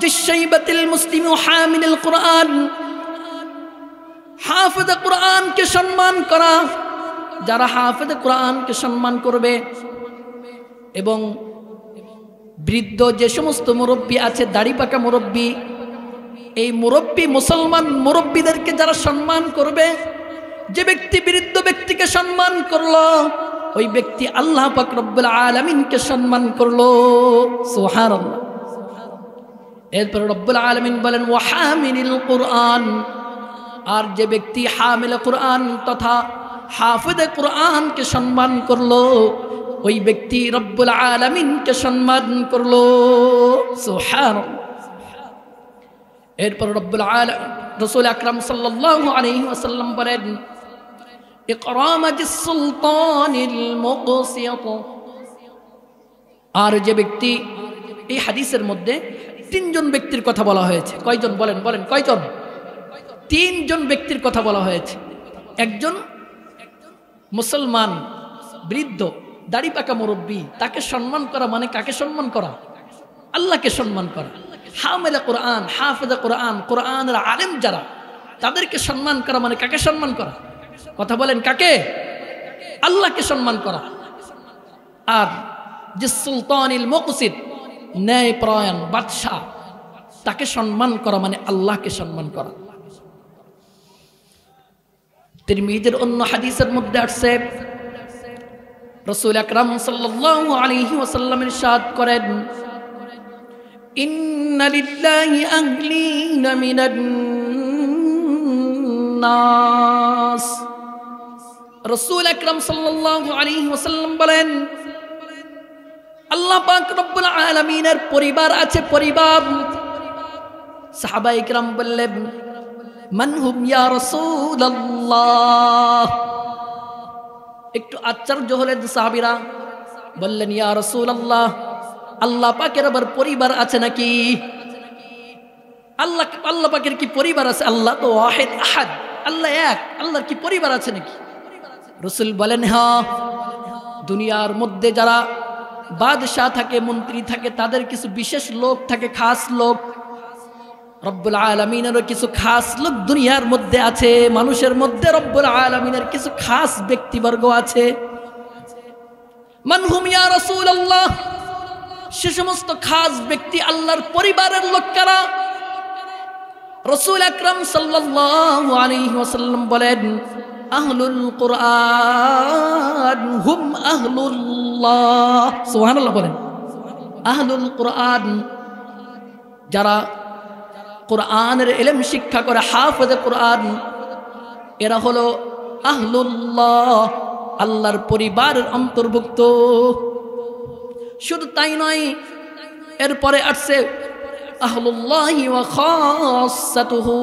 ذي الشيبة المسلم وحامل القرآن, হাফেজ কুরআনকে সম্মান করা। যারা হাফেজ কুরআনকে সম্মান করবে এবং বৃদ্ধ যে সমস্ত মুরব্বী আছে, দাড়ি পাকা মুরব্বী, এই মুরব্বী মুসলমান মুরব্বীদেরকে যারা সম্মান করবে, যে ব্যক্তি বৃদ্ধ ব্যক্তিকে সম্মান করলো, ওই ব্যক্তি আল্লাহ পাক রব্বুল আলামিনকে সম্মান করলো। সুবহানাল্লাহ। এরপর রব্বুল আলামিন বলেন ওয়াহামিলিল কুরআন, আর যে ব্যক্তি হামিল কুরআন তথা হাফিজ কুরআনকে সম্মান করলো, ওই ব্যক্তি রব্বুল আলামিনকে সম্মান করলো। সুবহানাল্লাহ। এরপর রব্বুল আলামিন রাসূল আকরাম সাল্লাল্লাহু আলাইহি ওয়াসাল্লাম বলেন ইকরাম জিস সুলতানিল মুকসিত। আর যে ব্যক্তি, এই হাদিসের মধ্যে 3 জন ব্যক্তির কথা বলা হয়েছে। কয়জন বলেন, বলেন কয়জন? 3 জন ব্যক্তির কথা বলা হয়েছে। একজন মুসলমান বৃদ্ধ দাড়ি পাকা মুরব্বী, তাকে সম্মান করা মানে কাকে সম্মান করা? আল্লাহকে সম্মান করা। হামেলা কোরআন, হাফেজা কোরআন, কোরআনের আলেম যারা, তাদেরকে সম্মান করা মানে কাকে সম্মান করা? কথা বলেন, কাকে? আল্লাহকে সম্মান করা। আর যে সুলতানিল মুকসিদ, ন্যায়পরায়ণ বাদশাহ, তাকে সম্মান করা মানে আল্লাহকে সম্মান করা। তিরমিজির অন্য হাদিসের মধ্যে আসছে, রাসূল আকরাম সাল্লাল্লাহু আলাইহি ওয়াসাল্লাম ইরশাদ করেন, ইন্না লিল্লাহি আহলিনা মিনান নাস। রাসূল আকরাম সাল্লাল্লাহু আলাইহি ওয়াসাল্লাম বলেন, আল্লাহ পাক রব্বুল আলামিনের পরিবার আছে, পরিবার। সাহাবায়ে কিরাম বললেন, মান হুম ইয়া রাসূলুল্লাহ। একটু আশ্চর্য হলেন সাহাবীরা, বললেন, ইয়া রাসূলুল্লাহ, আল্লাহ পাকের আবার পরিবার আছে নাকি? আল্লাহ পাকের কি পরিবার আছে? আল্লাহ তো ওয়াহিদ আহাদ, আল্লাহ এক, আল্লাহর কি পরিবার আছে নাকি? রাসূল বলেন, হ্যাঁ, দুনিয়ার মধ্যে যারা বাদশাহ থাকে, মন্ত্রী থাকে, তাদের কিছু বিশেষ লোক থাকে, খাস লোক। রব্বুল আলামিনেরও কিছু খাস লোক দুনিয়ার মধ্যে আছে, মানুষের মধ্যে রব্বুল আলামিনের কিছু খাস ব্যক্তিবর্গ আছে। মান হুম ইয়া রাসূলুল্লাহ, সে সমস্ত খাস ব্যক্তি আল্লাহর পরিবারের লোক কারা? রাসূল আকরাম সাল্লাল্লাহু আলাইহি ওয়াসাল্লাম বলেন, আহলুল কুরআন হুম আহলুল্লাহ। সুবহানাল্লাহ বলেন। আহলুল কুরআন, যারা কোরআনের ইলম শিক্ষা করে, হাফেজে কোরআন, এরা হলো আহলুল্লাহ, আল্লাহর পরিবারের অন্তর্ভুক্ত। শুধু তাই নয়, এরপরে আসছে আহলুল্লাহি ওয়া খাসাতুহু,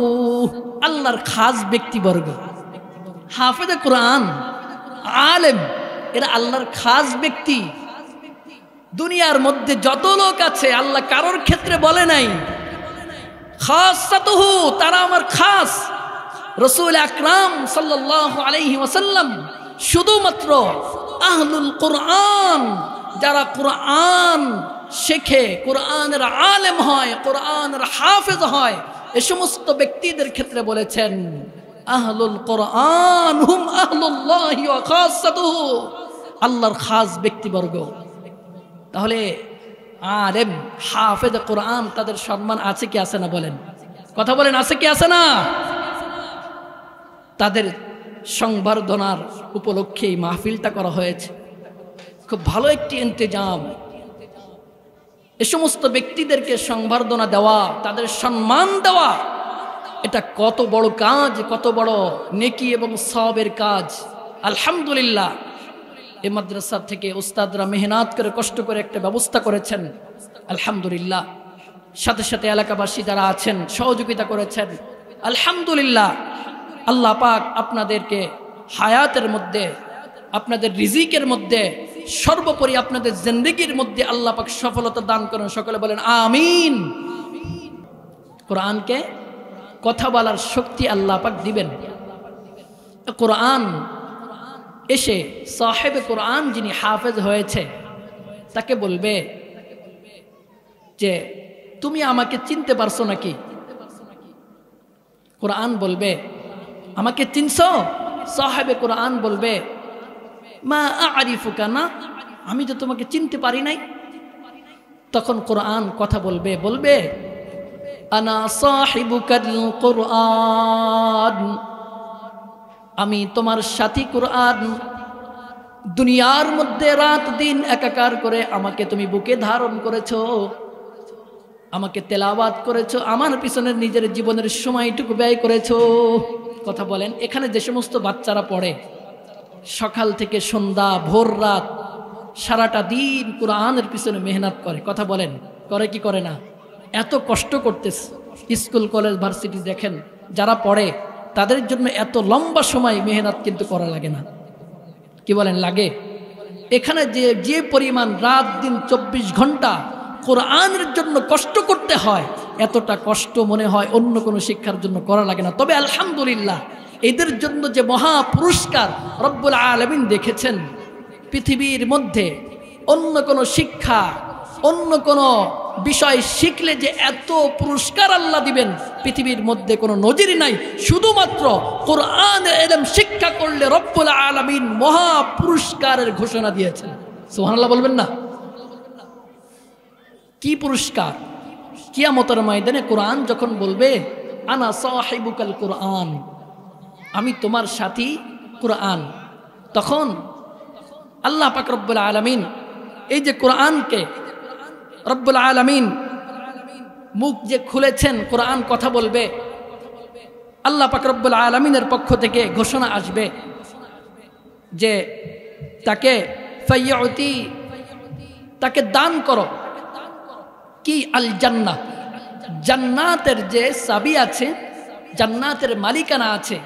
আল্লাহর খাস ব্যক্তিবর্গ। হাফেজে কোরআন, আলেম, এরা আল্লাহর খাস ব্যক্তি। দুনিয়ার মধ্যে যত লোক আছে, আল্লাহ কারোর ক্ষেত্রে বলে নাই খাসাতুহু, তারা আমার খাস। রাসূল আকরাম সাল্লাল্লাহু আলাইহি ওয়াসাল্লাম শুধুমাত্র আহলুল কোরআন, যারা কোরআন শেখে, কোরআনের আলেম হয়, কোরআনের হাফেজ হয়, এ সমস্ত ব্যক্তিদের ক্ষেত্রে বলেছেন আহলুল কোরআন হুম আহলুল্লাহি ওয়া খাসাতুহু, আল্লাহর খাস ব্যক্তিবর্গ। তাহলে আলেম, হাফেজ কোরআন, তাদের সম্মান আছে কি আছে না? বলেন, কথা বলেন, আছে কি আছে না? তাদের সংবর্ধনার উপলক্ষে এই মাহফিলটা করা হয়েছে। খুব ভালো একটি ইন্তজাম। এ সমস্ত ব্যক্তিদেরকে সংবর্ধনা দেওয়া, তাদের সম্মান দেওয়া, এটা কত বড় কাজ, কত বড় নেকি এবং সওয়াবের কাজ। আলহামদুলিল্লাহ, এই মাদ্রাসা থেকে উস্তাদরা মেহনত করে, কষ্ট করে একটা ব্যবস্থা করেছেন। আলহামদুলিল্লাহ, সাথে সাথে এলাকাবাসী যারা আছেন সহযোগিতা করেছেন। আলহামদুলিল্লাহ, আল্লাহ পাক আপনাদেরকে হায়াতের মধ্যে, আপনাদের রিজিকের মধ্যে, সর্বোপরি আপনাদের জিন্দেগির মধ্যে আল্লাহ পাক সফলতা দান করেন। সকলে বলেন আমিন। কোরআনকে কথা বলার শক্তি আল্লাহ পাক দিবেন। কোরআন এসে সাহেবে কোরআন যিনি হাফেজ হয়েছে, তাকে বলবে যে তুমি আমাকে চিনতে পারছো নাকি? কোরআন বলবে আমাকে চিনছো? সাহেবে কোরআন বলবে মা আরিফুকা, না, আমি তো তোমাকে চিনতে পারি নাই। তখন কোরআন কথা বলবে, বলবে আনা সাহিবুকাল কোরআন, আমি তোমার সাথী কোরআন। দুনিয়ার মধ্যে রাত দিন একাকার করে আমাকে তুমি বুকে ধারণ করেছো, আমাকে তেলাওয়াত করেছো, আমার পিছনে নিজের জীবনের সময়টুকু ব্যয় করেছো। কথা বলেন, এখানে যে সমস্ত বাচ্চারা পড়ে, সকাল থেকে সন্ধ্যা, ভোর রাত, সারাটা দিন কোরআনের পিছনে মেহনত করে। কথা বলেন, করে কি করে না? এত কষ্ট করতেছে। স্কুল কলেজ ভার্সিটি দেখেন, যারা পড়ে তাদের জন্য এত লম্বা সময় মেহনত কিন্তু করা লাগে না। কি বলেন, লাগে? এখানে যে পরিমাণ রাত দিন 24 ঘন্টা কোরআনের জন্য কষ্ট করতে হয়, এতটা কষ্ট মনে হয় অন্য কোনো শিক্ষার জন্য করা লাগে না। তবে আলহামদুলিল্লাহ, এদের জন্য যে মহা পুরস্কার রব্বুল আলামিন দেখেছেন, পৃথিবীর মধ্যে অন্য কোনো শিক্ষা, অন্য কোনো বিষয় শিখলে যে এত পুরস্কার আল্লাহ দিবেন পৃথিবীর মধ্যে কোনো নজির নাই। শুধুমাত্র কোরআন ইলম শিক্ষা করলে রব্বুল আলামিন মহা পুরস্কারের ঘোষণা দিয়েছেন। সুবহানাল্লাহ বলবেন না? কি পুরস্কার? কিয়ামতের ময়দানে কোরআন যখন বলবে আনা সাহিবুকাল কোরআন, আমি তোমার সাথী কোরআন, তখন আল্লাহ পাক রব্বুল আলামিন এই যে কোরআনকে রব্বুল আলামিন মুখ যে খুলেছেন, কোরআন কথা বলবে, আল্লাহ পাক রব্বুল আলামিনের পক্ষ থেকে ঘোষণা আসবে যে তাকে ফাইয়ুতি, তাকে দান করো কি আল জান্নাহ, জান্নাতের যে চাবি আছে, জান্নাতের মালিকানা আছে,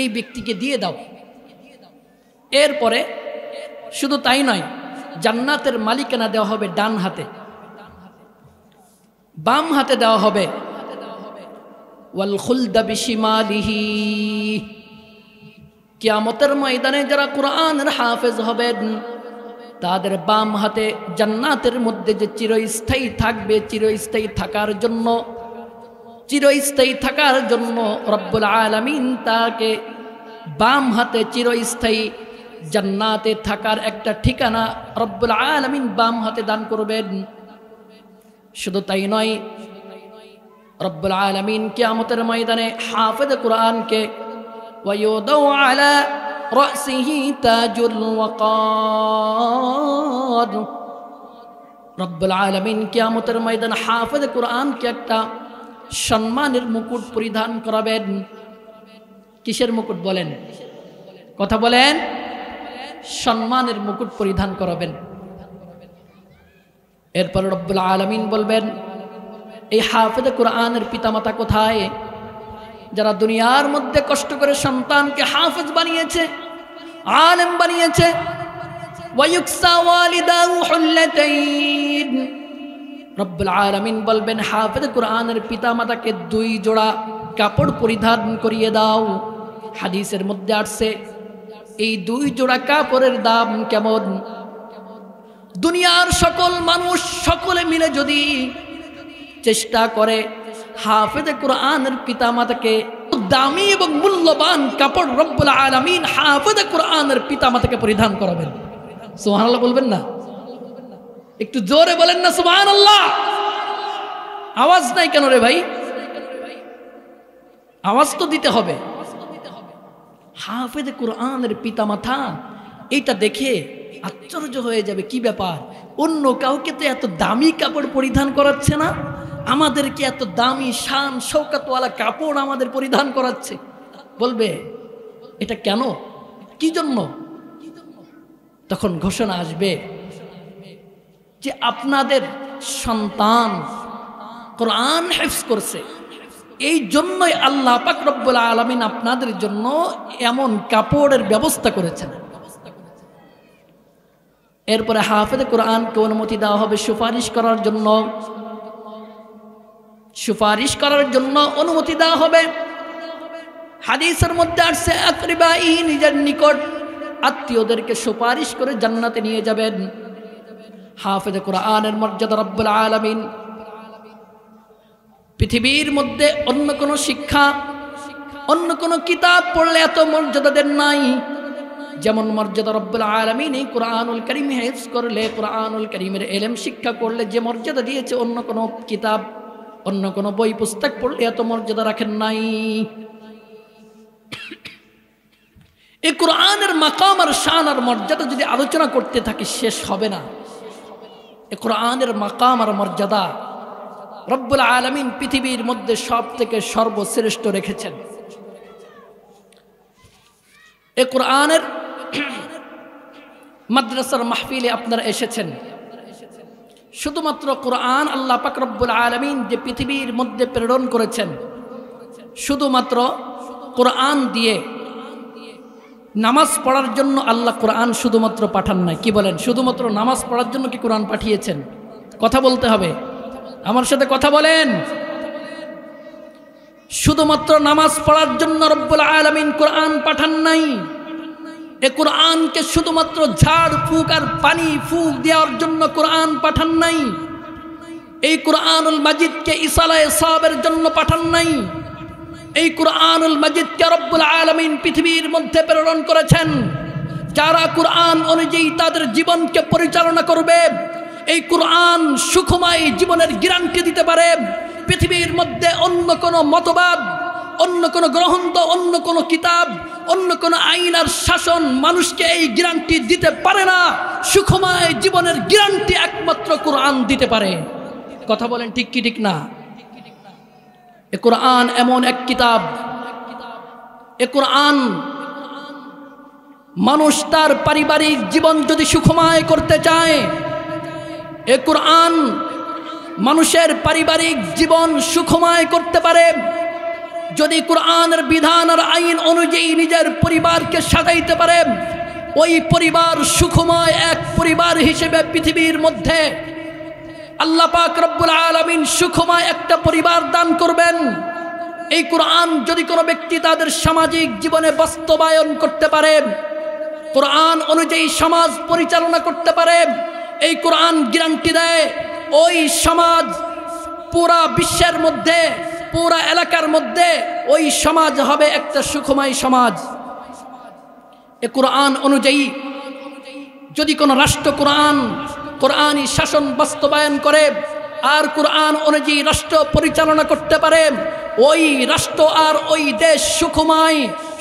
এই ব্যক্তিকে দিয়ে দাও। এরপরে শুধু তাই নয়, জান্নাতের মালিকানা দেওয়া হবে ডান হাতে, বাম হাতে দেওয়া হবে ওয়াল খুলদা বিশিমালিহি। কিয়ামতের ময়দানে যারা কোরআনের হাফেজ হবেন তাদের বাম হাতে জান্নাতের মধ্যে যে চিরস্থায়ী থাকবে, চিরস্থায়ী থাকার জন্য রব্বুল আলামিন তাকে বাম হাতে চিরস্থায়ী জান্নাতে থাকার একটা ঠিকানা রব্বুল আলামিন বাম হাতে দান করবেন। শুধু তাই নয়, রব্বুল আলামিন কিয়ামতের ময়দানে হাফেজ কোরআনকে ওয়ায়ুদাউ আলা রাসিহি তাজুল ওয়াকার, রব্বুল আলামিন কিয়ামতের ময়দানে হাফেজ কোরআনকে একটা সম্মানের মুকুট পরিধান করাবেন। কিসের মুকুট বলেন? কথা বলেন। সম্মানের মুকুট পরিধান করাবেন। এরপর রব্বুল আলামিন বলবেন এই হাফেজ কোরআনের পিতামাতা কোথায়? যারা দুনিয়ার মধ্যে কষ্ট করে সন্তানকে হাফেজ বানিয়েছে, আলেম বানিয়েছে। ওয়ায়ুকসা ওয়ালিদাহু হুল্লাতাইন, রব্বুল আলামিন বলবেন হাফেজ কোরআনের পিতামাতাকে 2 জোড়া কাপড় পরিধান করিয়ে দাও। হাদিসের মধ্যে আসছে এই 2 জোড়া কাপড়ের দাম কেমন? দুনিয়ার সকল মানুষ সকলে মিলে যদি চেষ্টা করে হাফেজ কোরআনের পিতামাতাকে দামি এবং মূল্যবান কাপড় রব্বুল আলামিন হাফেজ কোরআনের পিতামাতাকে পরিধান করাবেন। সুবহানাল্লাহ বলবেন না? একটু জোরে বলেন না সুবহানাল্লাহ। আওয়াজ নাই কেন রে ভাই? আওয়াজ তো দিতে হবে। হাফেজ কোরআনের পিতামাতা এটা দেখে আশ্চর্য হয়ে যাবে, কি ব্যাপার, অন্য কাউকে তো এত দামি কাপড় পরিধান করাচ্ছে না, আমাদেরকে এত দামি শান শৌকতওয়ালা কাপড় আমাদের পরিধান করাচ্ছে। বলবে এটা কেন, কি জন্য? তখন ঘোষণা আসবে যে আপনাদের সন্তান কোরআন হিফজ করছে, এই জন্যই আল্লাহ পাক রব্বুল আলামিন আপনাদের জন্য এমন কাপড়ের ব্যবস্থা করেছেন। এরপরে হাফেজ কোরআনকে অনুমতি দেওয়া হবে সুপারিশ করার জন্য, সুপারিশ করার জন্য অনুমতি দেওয়া হবে। হাদিসের মধ্যে আসছে আকরিবাই, নিজের নিকট আত্মীয়দেরকে সুপারিশ করে জান্নাতে নিয়ে যাবেন। হাফেজ কোরআনের মর্যাদা রব্বুল আলামিন পৃথিবীর মধ্যে অন্য কোনো শিক্ষা, অন্য কোনো কিতাব পড়লে এত মর্যাদা দেন নাই যেমন মর্যাদা রব্বুল আলামিন এই কোরআনুল কারীম হিফজ করলে, কোরআনুল কারীমের ইলম শিক্ষা করলে যে মর্যাদা দিয়েছে অন্য কোনো কিতাব, অন্য কোনো বই পুস্তক পড়লে এত মর্যাদা রাখেন নাই। এই কোরআনের মাকাম আর শান আর মর্যাদা যদি আলোচনা করতে থাকি শেষ হবে না। এই কোরআনের মাকাম আর মর্যাদা রব্বুল আলামিন পৃথিবীর মধ্যে সব থেকে সর্বশ্রেষ্ঠ রেখেছেন। এই কোরআনের মাদ্রাসার মাহফিলে আপনারা এসেছেন, শুধুমাত্র কোরআন আল্লাহ পাক রব্বুল আলামিন যে পৃথিবীর মধ্যে প্রেরণ করেছেন, শুধুমাত্র কোরআন দিয়ে নামাজ পড়ার জন্য আল্লাহ কোরআন শুধুমাত্র পাঠান নাই। কি বলেন? শুধুমাত্র নামাজ পড়ার জন্য কি কোরআন পাঠিয়েছেন? কথা বলতে হবে, আমার সাথে কথা বলেন। শুধুমাত্র নামাজ পড়ার জন্য রব্বুল আলামিন কোরআন পাঠান নাই। এ কোরআনকে শুধুমাত্র ঝাড় ফুঁক আর পানি ফুঁক দেওয়ার জন্য কোরআন পাঠান নাই। এই কোরআনুল মাজিদকে ইসালায়ে সাবের জন্য পাঠান নাই। এই কোরআনুল মাজিদকে রব্বুল আলামিন পৃথিবীর মধ্যে প্রেরণ করেছেন যারা কোরআন অনুযায়ী তাদের জীবনকে পরিচালনা করবে। এই কোরআন সুখময় জীবনের গ্যারান্টি দিতে পারে। পৃথিবীর মধ্যে অন্য কোনো মতবাদ, অন্য কোনো গ্রন্থ, অন্য কোনো কিতাব, অন্য কোনো আইন আর শাসন মানুষকে এই গ্যারান্টি দিতে পারে না। সুখময় জীবনের গ্যারান্টি একমাত্র কোরআন দিতে পারে। কথা বলেন ঠিক কি ঠিক না? এ কোরআন এমন এক কিতাব, এ কোরআন মানুষ তার পারিবারিক জীবন যদি সুখময় করতে চায়, এ কোরআন মানুষের পারিবারিক জীবন সুখময় করতে পারে যদি কোরআনের বিধান আর আইন অনুযায়ী নিজের পরিবারকে সাজাইতে পারে। ওই পরিবার সুখময় এক পরিবার হিসেবে পৃথিবীর মধ্যে আল্লাহ পাক রব্বুল আলামিন সুখময় একটা পরিবার দান করবেন। এই কোরআন যদি কোনো ব্যক্তি তাদের সামাজিক জীবনে বাস্তবায়ন করতে পারে, কোরআন অনুযায়ী সমাজ পরিচালনা করতে পারে, এই কোরআন গ্যারান্টি দেয় ওই সমাজ পুরা বিশ্বের মধ্যে, পুরা এলাকার মধ্যে ওই সমাজ হবে একটা সুখময় সমাজ। এ কোরআন অনুযায়ী যদি কোনো রাষ্ট্র কোরআনী শাসন বাস্তবায়ন করে আর কোরআন অনুযায়ী রাষ্ট্র পরিচালনা করতে পারে, ওই রাষ্ট্র আর ওই দেশ সুখময়,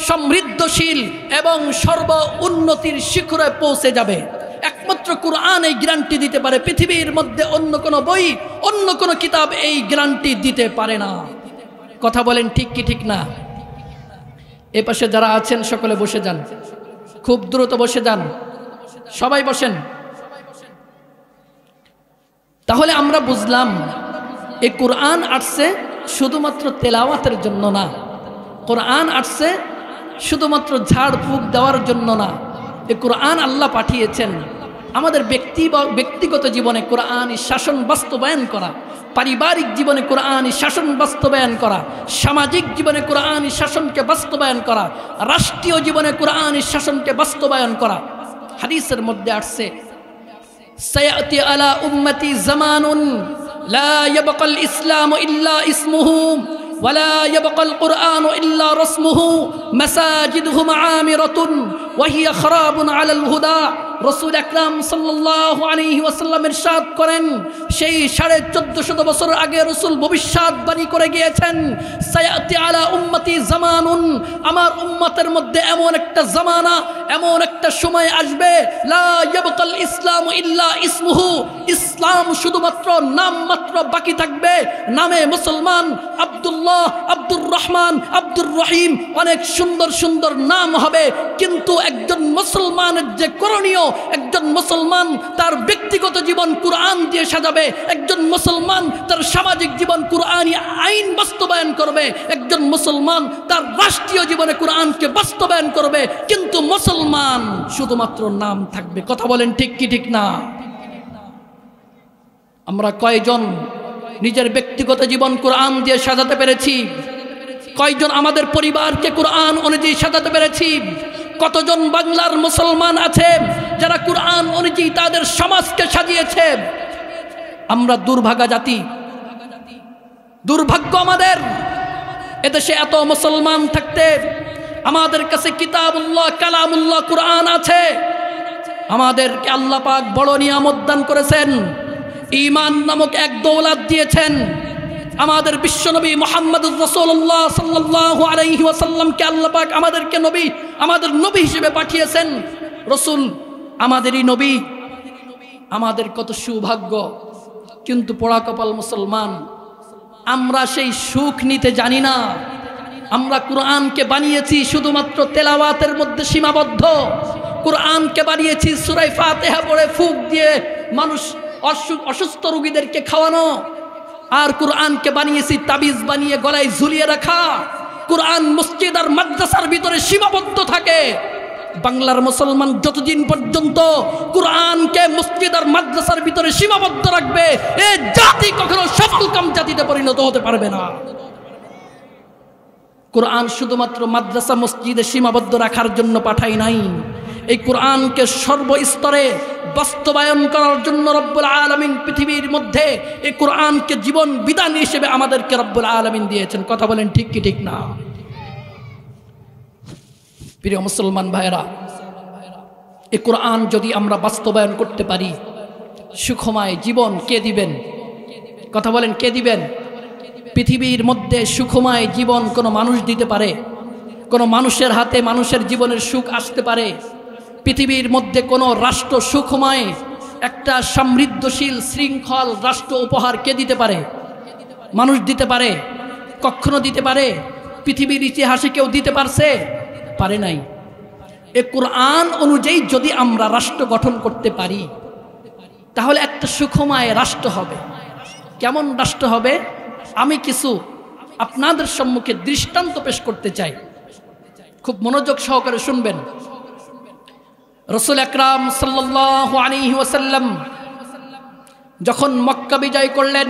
সমৃদ্ধশীল এবং সর্ব উন্নতির শিখরে পৌঁছে যাবে। একমাত্র কোরআন এই গ্যারান্টি দিতে পারে। পৃথিবীর মধ্যে অন্য কোনো বই, অন্য কোনো কিতাব এই গ্যারান্টি দিতে পারে না। কথা বলেন ঠিক কি ঠিক না? এ পাশে যারা আছেন সকলে বসে যান, খুব দ্রুত বসে যান, সবাই বসেন। তাহলে আমরা বুঝলাম এই কোরআন আসছে শুধুমাত্র তেলাওয়াতের জন্য না, কোরআন আসছে শুধুমাত্র ঝাড় ফুঁক দেওয়ার জন্য না। এই কোরআন আল্লাহ পাঠিয়েছেন আমাদের ব্যক্তিগত জীবনে কোরআনী শাসন বাস্তবায়ন করা, পারিবারিক জীবনে কোরআনী শাসন বাস্তবায়ন করা, সামাজিক জীবনে কোরআনী শাসনকে বাস্তবায়ন করা, রাষ্ট্রীয় জীবনে কোরআনী শাসনকে বাস্তবায়ন করা। হাদিসের মধ্যে আসছে সায়াতি আলা উম্মতি জামানুন লা ইয়াবকাল ইসলামু ইল্লা ইসমুহু ওয়ালা ইয়াবকাল কুরআনু ইল্লা রাসমুহু মাসাজিদুহুম আমিরাতুন ওয়া হিয়া খারাবুন আলাল হুদা। রাসূল আকরাম সাল্লাল্লাহু আলাইহি ওয়াসাল্লাম ইরশাদ করেন, সেই 1450 বছর আগে রাসূল ভবিষ্যৎবাণী করে গিয়েছেন, সায়াতি আলা উম্মতি জামানুন, আমার উম্মতের মধ্যে এমন একটা জামানা, এমন একটা সময় আসবে, লা ইয়াবকাল ইসলামু ইল্লা ইসমুহু, ইসলাম শুধুমাত্র নাম মাত্র বাকি থাকবে। নামে মুসলমান, আব্দুল্লাহ, আব্দুর রহমান, আব্দুর রহিম, অনেক সুন্দর সুন্দর নাম হবে, কিন্তু একজন মুসলমানের যে করণীয়, একজন মুসলমান তার ব্যক্তিগত জীবন কোরআন দিয়ে সাজাবে, একজন মুসলমান তার সামাজিক জীবন কোরআনী আইন বাস্তবায়ন করবে, একজন মুসলমান তার রাষ্ট্রীয় জীবনে কোরআনকে বাস্তবায়ন করবে, কিন্তু মুসলমান শুধুমাত্র নাম থাকবে। কথা বলেন ঠিক কি ঠিক না? আমরা কয়জন নিজের ব্যক্তিগত জীবন কোরআন দিয়ে সাজাতে পেরেছি? কয়জন আমাদের পরিবারকে কোরআন অনুযায়ী সাজাতে পেরেছি? কতজন বাংলার মুসলমান আছে যারা কোরআন অনুযায়ী তাদের সমাজকে সাজিয়েছে? আমরা দুর্ভাগা জাতি, দুর্ভাগ্য আমাদের। এদেশে এত মুসলমান থাকতে আমাদের কাছে কিতাবুল্লাহ, কালামুল্লাহ, কোরআন আছে। আমাদেরকে আল্লাহ পাক বড় নিয়ামত দান করেছেন, ঈমান নামক এক দৌলত দিয়েছেন। আমাদের বিশ্বনবী মুহাম্মদুর রাসূলুল্লাহ সাল্লাল্লাহু আলাইহি ওয়াসাল্লামকে আল্লাহ পাক আমাদেরকে নবী, আমাদের নবী হিসেবে পাঠিয়েছেন। রাসূল আমাদেরই নবী, আমাদের কত সৌভাগ্য। কিন্তু পোড়া কপাল মুসলমান, আমরা সেই সুখ নিতে জানি না। আমরা কোরআনকে বানিয়েছি শুধুমাত্র তেলাওয়াতের মধ্যে সীমাবদ্ধ। কোরআনকে বানিয়েছি সূরা ফাতিহা পড়ে ফুঁক দিয়ে মানুষ অসুস্থ রোগীদেরকে খাওয়ানো, আর কোরআনকে বানিয়েছি তাবিজ বানিয়ে গলায় ঝুলিয়ে রাখা। কোরআন মসজিদ আর মাদ্রাসার ভিতরে সীমাবদ্ধ থাকে। বাংলার মুসলমান যতদিন পর্যন্ত কোরআনকে মসজিদ আর মাদ্রাসার ভিতরে সীমাবদ্ধ রাখবে, এ জাতি কখনো সফলকাম জাতিতে পরিণত হতে পারবে না। কোরআন শুধুমাত্র মাদ্রাসা মসজিদে সীমাবদ্ধ রাখার জন্য পাঠাই নাই। এই কোরআনকে সর্বস্তরে বাস্তবায়ন করার জন্য রব্বুল আলামিন পৃথিবীর মধ্যে এই কোরআনকে জীবন বিধান হিসেবে আমাদেরকে রব্বুল আলামিন দিয়েছেন। কথা বলেন ঠিক কি ঠিক না? প্রিয় মুসলমান ভাইরা, এই কোরআন যদি আমরা বাস্তবায়ন করতে পারি, সুখময় জীবন কে দিবেন? কথা বলেন কে দিবেন? পৃথিবীর মধ্যে সুখময় জীবন কোনো মানুষ দিতে পারে? কোনো মানুষের হাতে মানুষের জীবনের সুখ আসতে পারে? পৃথিবীর মধ্যে কোনো রাষ্ট্র সুখময় একটা সমৃদ্ধশীল শৃঙ্খল রাষ্ট্র উপহার কে দিতে পারে? মানুষ দিতে পারে? কখনো দিতে পারে? পৃথিবীর ইতিহাসে কেউ দিতে পারছে? পারে নাই। এ কোরআন অনুযায়ী যদি আমরা রাষ্ট্র গঠন করতে পারি, তাহলে একটা সুখময় রাষ্ট্র হবে। কেমন রাষ্ট্র হবে? আমি কিছু আপনাদের সম্মুখে দৃষ্টান্ত পেশ করতে চাই, খুব মনোযোগ সহকারে শুনবেন। রাসূল আকরাম সাল্লাল্লাহু আলাইহি ওয়াসাল্লাম যখন মক্কা বিজয় করলেন,